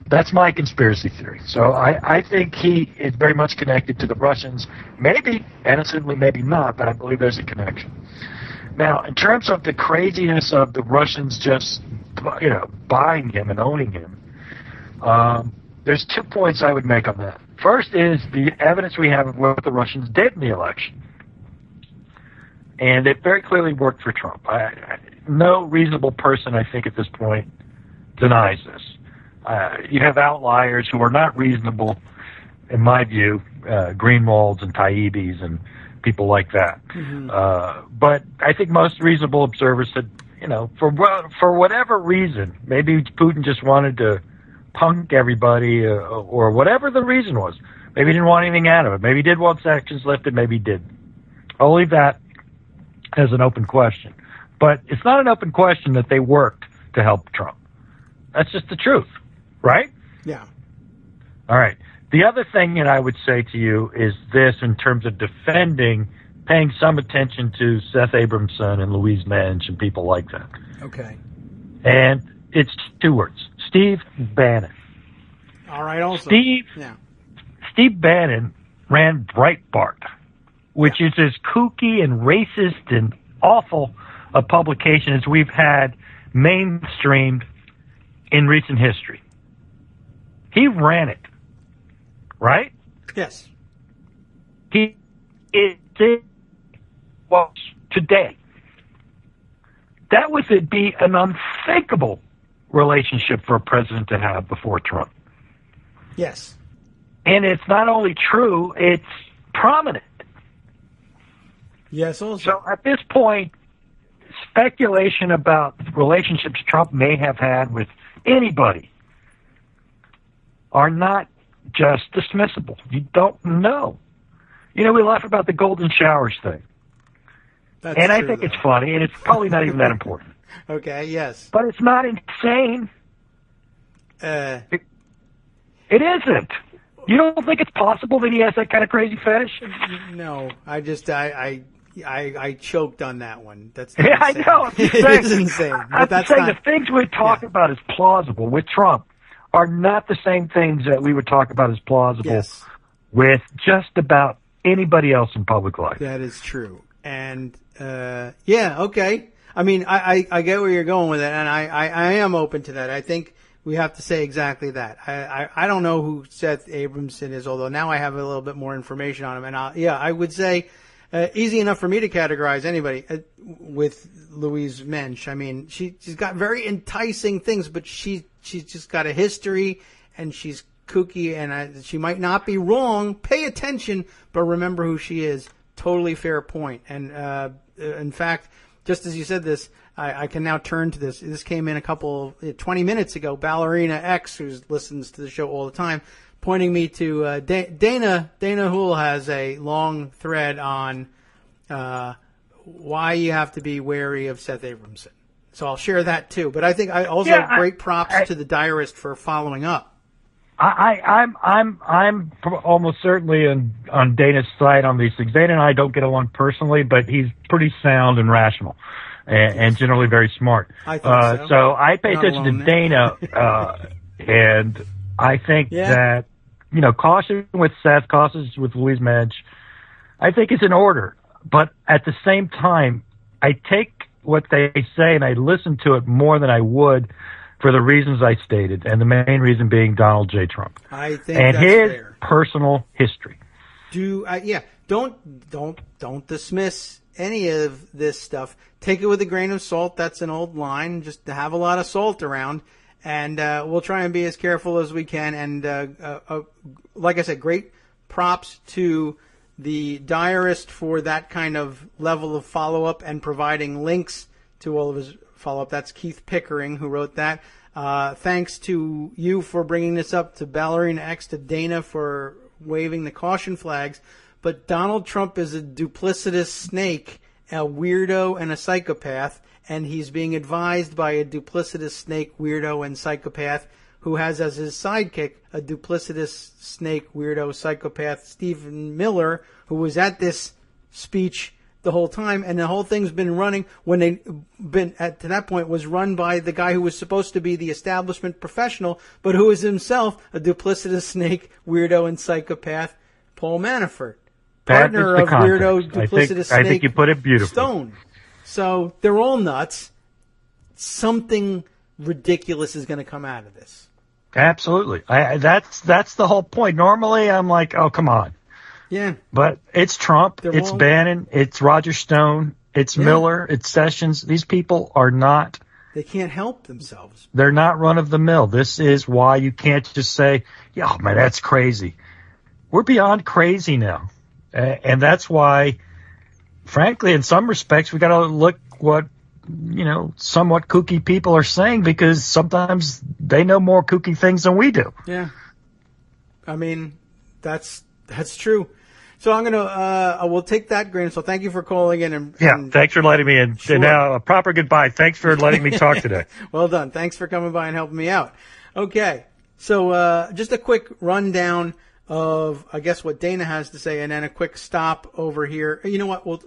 That's my conspiracy theory. So I think he is very much connected to the Russians. Maybe innocently, maybe not, but I believe there's a connection. Now, in terms of the craziness of the Russians just, buying him and owning him, there's 2 points I would make on that. First is the evidence we have of what the Russians did in the election. And it very clearly worked for Trump. No reasonable person, I think, at this point denies this. You have outliers who are not reasonable, in my view, Greenwalds and Taibis and people like that. Mm-hmm. But I think most reasonable observers said, for whatever reason, maybe Putin just wanted to punk everybody or whatever the reason was. Maybe he didn't want anything out of it. Maybe he did want sanctions lifted. Maybe he didn't. I'll leave that as an open question. But it's not an open question that they worked to help Trump. That's just the truth, right? Yeah. All right. The other thing that I would say to you is this in terms of paying some attention to Seth Abramson and Louise Mensch and people like that. Okay. And it's 2 words. Steve Bannon. All right, also. Steve Bannon ran Breitbart, which is as kooky and racist and awful a publication as we've had mainstreamed in recent history. He ran it, right? Yes. It was today. That would be an unthinkable relationship for a president to have before Trump. Yes. And it's not only true, it's prominent. Yes, also. So at this point, speculation about relationships Trump may have had with anybody are not just dismissible. You don't know. We laugh about the golden showers thing. That's and I true, think though. it's funny, and it's probably not even that important. Okay, yes. But it's not insane. It isn't. You don't think it's possible that he has that kind of crazy fetish? No, I choked on that one. That's yeah, I know. It's insane. I'm saying the things we talk about as plausible with Trump are not the same things that we would talk about as plausible with just about anybody else in public life. That is true. And, okay. I mean, I get where you're going with it, and I am open to that. I think we have to say exactly that. I don't know who Seth Abramson is, although now I have a little bit more information on him. And I would say easy enough for me to categorize anybody with Louise Mensch. I mean, she's got very enticing things, but she's just got a history, and she's kooky, and she might not be wrong. Pay attention, but remember who she is. Totally fair point. And in fact, just as you said this, I can now turn to this. This came in 20 minutes ago. Ballerina X, who listens to the show all the time, pointing me to Dana. Dana Hool has a long thread on why you have to be wary of Seth Abramson. So I'll share that too. But I think I also great props to the diarist for following up. I'm almost certainly on Dana's side on these things. Dana and I don't get along personally, but he's pretty sound and rational, and generally very smart. I think so. So I pay attention to Dana, and I think that caution with Seth, caution with Louise Medj, I think it's in order. But at the same time, I take what they say and I listen to it more than I would for the reasons I stated, and the main reason being Donald J. Trump. I think and that's his fair. Personal history. Don't dismiss any of this stuff. Take it with a grain of salt. That's an old line. Just to have a lot of salt around, and we'll try and be as careful as we can. And like I said, great props to the diarist for that kind of level of follow-up and providing links to all of his follow-up. That's Keith Pickering who wrote that. Thanks to you for bringing this up, to Ballerina X, to Dana for waving the caution flags. But Donald Trump is a duplicitous snake, a weirdo, and a psychopath, and he's being advised by a duplicitous snake, weirdo, and psychopath who has as his sidekick a duplicitous snake, weirdo, psychopath, Stephen Miller, who was at this speech the whole time, and the whole thing's been running to that point was run by the guy who was supposed to be the establishment professional, but who is himself a duplicitous snake, weirdo, and psychopath, Paul Manafort, partner of weirdo, duplicitous snake. I think you put it beautifully. Stone. So they're all nuts. Something ridiculous is going to come out of this. Absolutely. That's the whole point. Normally, I'm like, oh, come on. Yeah. But it's Trump, it's Bannon, it's Roger Stone, it's Miller, it's Sessions. These people are not... They can't help themselves. They're not run-of-the-mill. This is why you can't just say, yeah, man, that's crazy. We're beyond crazy now. And that's why, frankly, in some respects, we got to look what, somewhat kooky people are saying, because sometimes they know more kooky things than we do. Yeah. I mean, that's true. So I'm going to, we'll take that grain. So thank you for calling in. And thanks for letting me in. Sure. And now a proper goodbye. Thanks for letting me talk today. Well done. Thanks for coming by and helping me out. Okay. So, just a quick rundown of, I guess, what Dana has to say, and then a quick stop over here. You know what?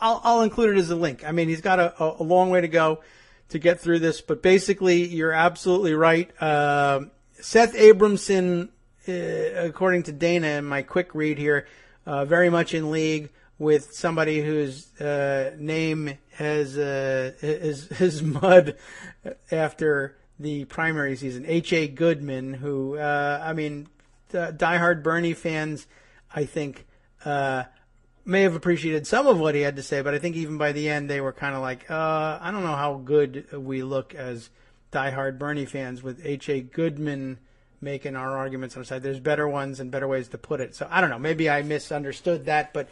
I'll include it as a link. I mean, he's got a long way to go to get through this, but basically, you're absolutely right. Seth Abramson, according to Dana, in my quick read here, very much in league with somebody whose name is mud after the primary season, H.A. Goodman, who, diehard Bernie fans, I think, may have appreciated some of what he had to say, but I think even by the end they were kind of like, I don't know how good we look as diehard Bernie fans with H.A. Goodman making our arguments on the side. There's better ones and better ways to put it. So I don't know. Maybe I misunderstood that, but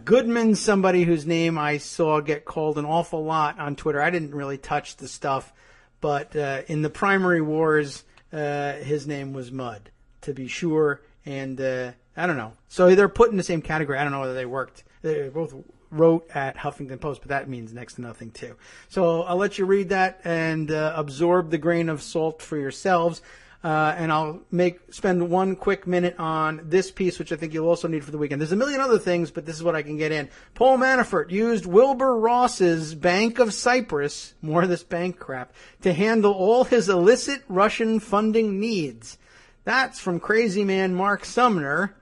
Goodman's somebody whose name I saw get called an awful lot on Twitter. I didn't really touch the stuff, but in the primary wars, his name was Mud, to be sure. And I don't know. So they're put in the same category. I don't know whether they worked. They both wrote at Huffington Post, but that means next to nothing too. So I'll let you read that and absorb the grain of salt for yourselves. And I'll spend one quick minute on this piece, which I think you'll also need for the weekend. There's a million other things, but this is what I can get in. Paul Manafort used Wilbur Ross's Bank of Cyprus, more of this bank crap, to handle all his illicit Russian funding needs. That's from crazy man Mark Sumner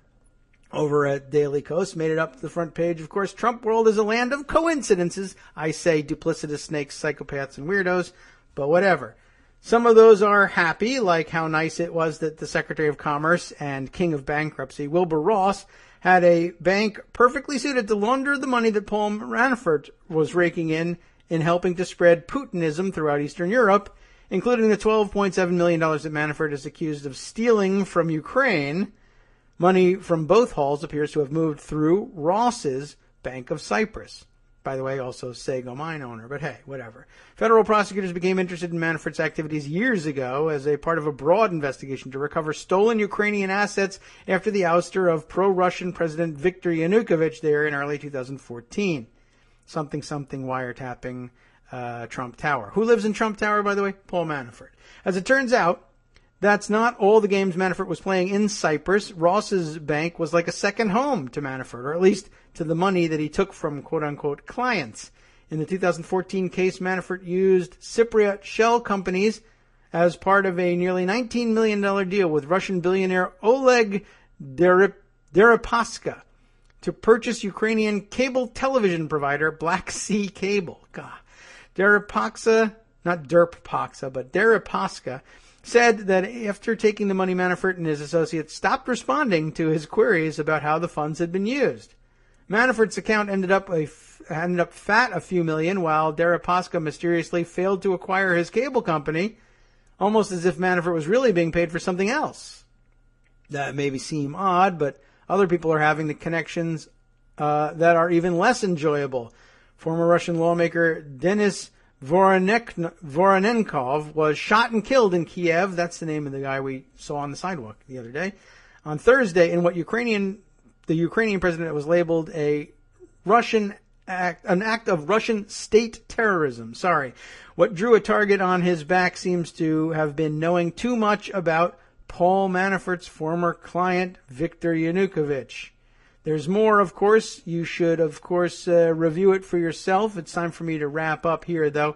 over at Daily Kos. Made it up to the front page. Of course, Trump world is a land of coincidences. I say duplicitous snakes, psychopaths, and weirdos, but whatever. Some of those are happy, like how nice it was that the Secretary of Commerce and King of Bankruptcy, Wilbur Ross, had a bank perfectly suited to launder the money that Paul Manafort was raking in helping to spread Putinism throughout Eastern Europe, including the $12.7 million that Manafort is accused of stealing from Ukraine. Money from both hauls appears to have moved through Ross's Bank of Cyprus. By the way, also Sago mine owner, but hey, whatever. Federal prosecutors became interested in Manafort's activities years ago as a part of a broad investigation to recover stolen Ukrainian assets after the ouster of pro-Russian President Viktor Yanukovych there in early 2014. Something wiretapping Trump Tower. Who lives in Trump Tower, by the way? Paul Manafort. As it turns out, that's not all the games Manafort was playing in Cyprus. Ross's bank was like a second home to Manafort, or at least to the money that he took from quote-unquote clients. In the 2014 case, Manafort used Cypriot shell companies as part of a nearly $19 million deal with Russian billionaire Oleg Deripaska to purchase Ukrainian cable television provider Black Sea Cable. God. Deripaska, not Derpaska, but Deripaska, said that after taking the money, Manafort and his associates stopped responding to his queries about how the funds had been used. Manafort's account ended up fat a few million, while Deripaska mysteriously failed to acquire his cable company, almost as if Manafort was really being paid for something else. That may seem odd, but other people are having the connections that are even less enjoyable. Former Russian lawmaker Denis Voronenkov was shot and killed in Kiev. That's the name of the guy we saw on the sidewalk the other day. On Thursday, in what the Ukrainian president was labeled an act of Russian state terrorism. What drew a target on his back seems to have been knowing too much about Paul Manafort's former client, Viktor Yanukovych. There's more, of course. You should, of course, review it for yourself. It's time for me to wrap up here, though.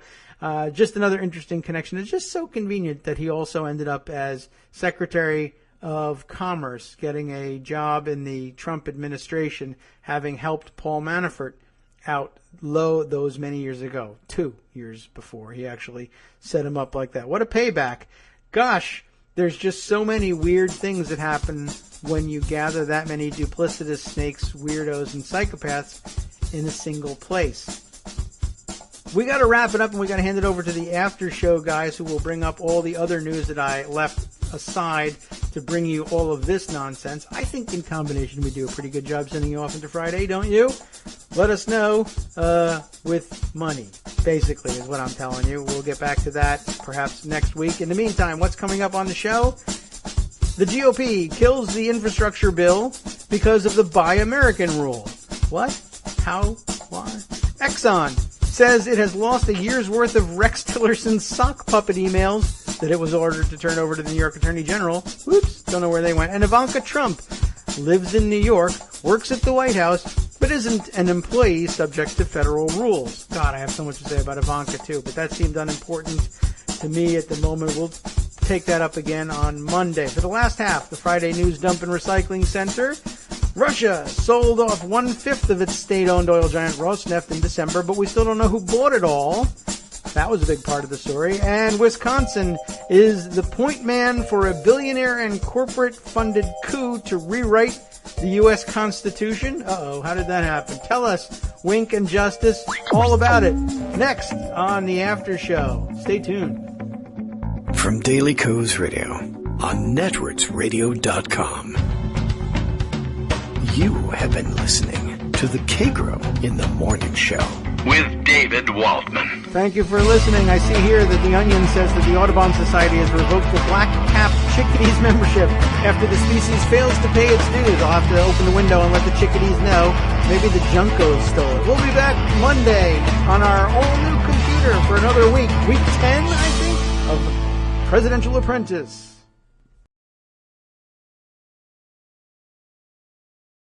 Just another interesting connection. It's just so convenient that he also ended up as Secretary of Commerce, getting a job in the Trump administration, having helped Paul Manafort out low those many years ago. 2 years before he actually set him up like that. What a payback. Gosh, there's just so many weird things that happen when you gather that many duplicitous snakes, weirdos, and psychopaths in a single place. We got to wrap it up, and we got to hand it over to the after show guys, who will bring up all the other news that I left aside to bring you all of this nonsense. I think in combination we do a pretty good job sending you off into Friday, don't you? Let us know with money, basically, is what I'm telling you. We'll get back to that perhaps next week. In the meantime, what's coming up on the show? The GOP kills the infrastructure bill because of the Buy American rule. What? How? Why? Exxon says it has lost a year's worth of Rex Tillerson's sock puppet emails that it was ordered to turn over to the New York Attorney General. Whoops, don't know where they went. And Ivanka Trump lives in New York, works at the White House, but isn't an employee subject to federal rules. God, I have so much to say about Ivanka, too, but that seemed unimportant to me at the moment. We'll take that up again on Monday. For the last half, the Friday News Dump and Recycling Center. Russia sold off 1/5 of its state-owned oil giant Rosneft in December, but we still don't know who bought it all. That was a big part of the story. And Wisconsin is the point man for a billionaire and corporate-funded coup to rewrite the U.S. Constitution. Uh-oh, how did that happen? Tell us, Wink and Justice, all about it. Next on the After Show. Stay tuned. From Daily Kos Radio on networksradio.com. You have been listening to the Kagro in the Morning Show with David Waldman. Thank you for listening. I see here that The Onion says that the Audubon Society has revoked the black-capped chickadee's membership after the species fails to pay its dues. I'll have to open the window and let the chickadees know. Maybe the Juncos stole it. We'll be back Monday on our all-new computer for another week. Week 10, I think, of Presidential Apprentice.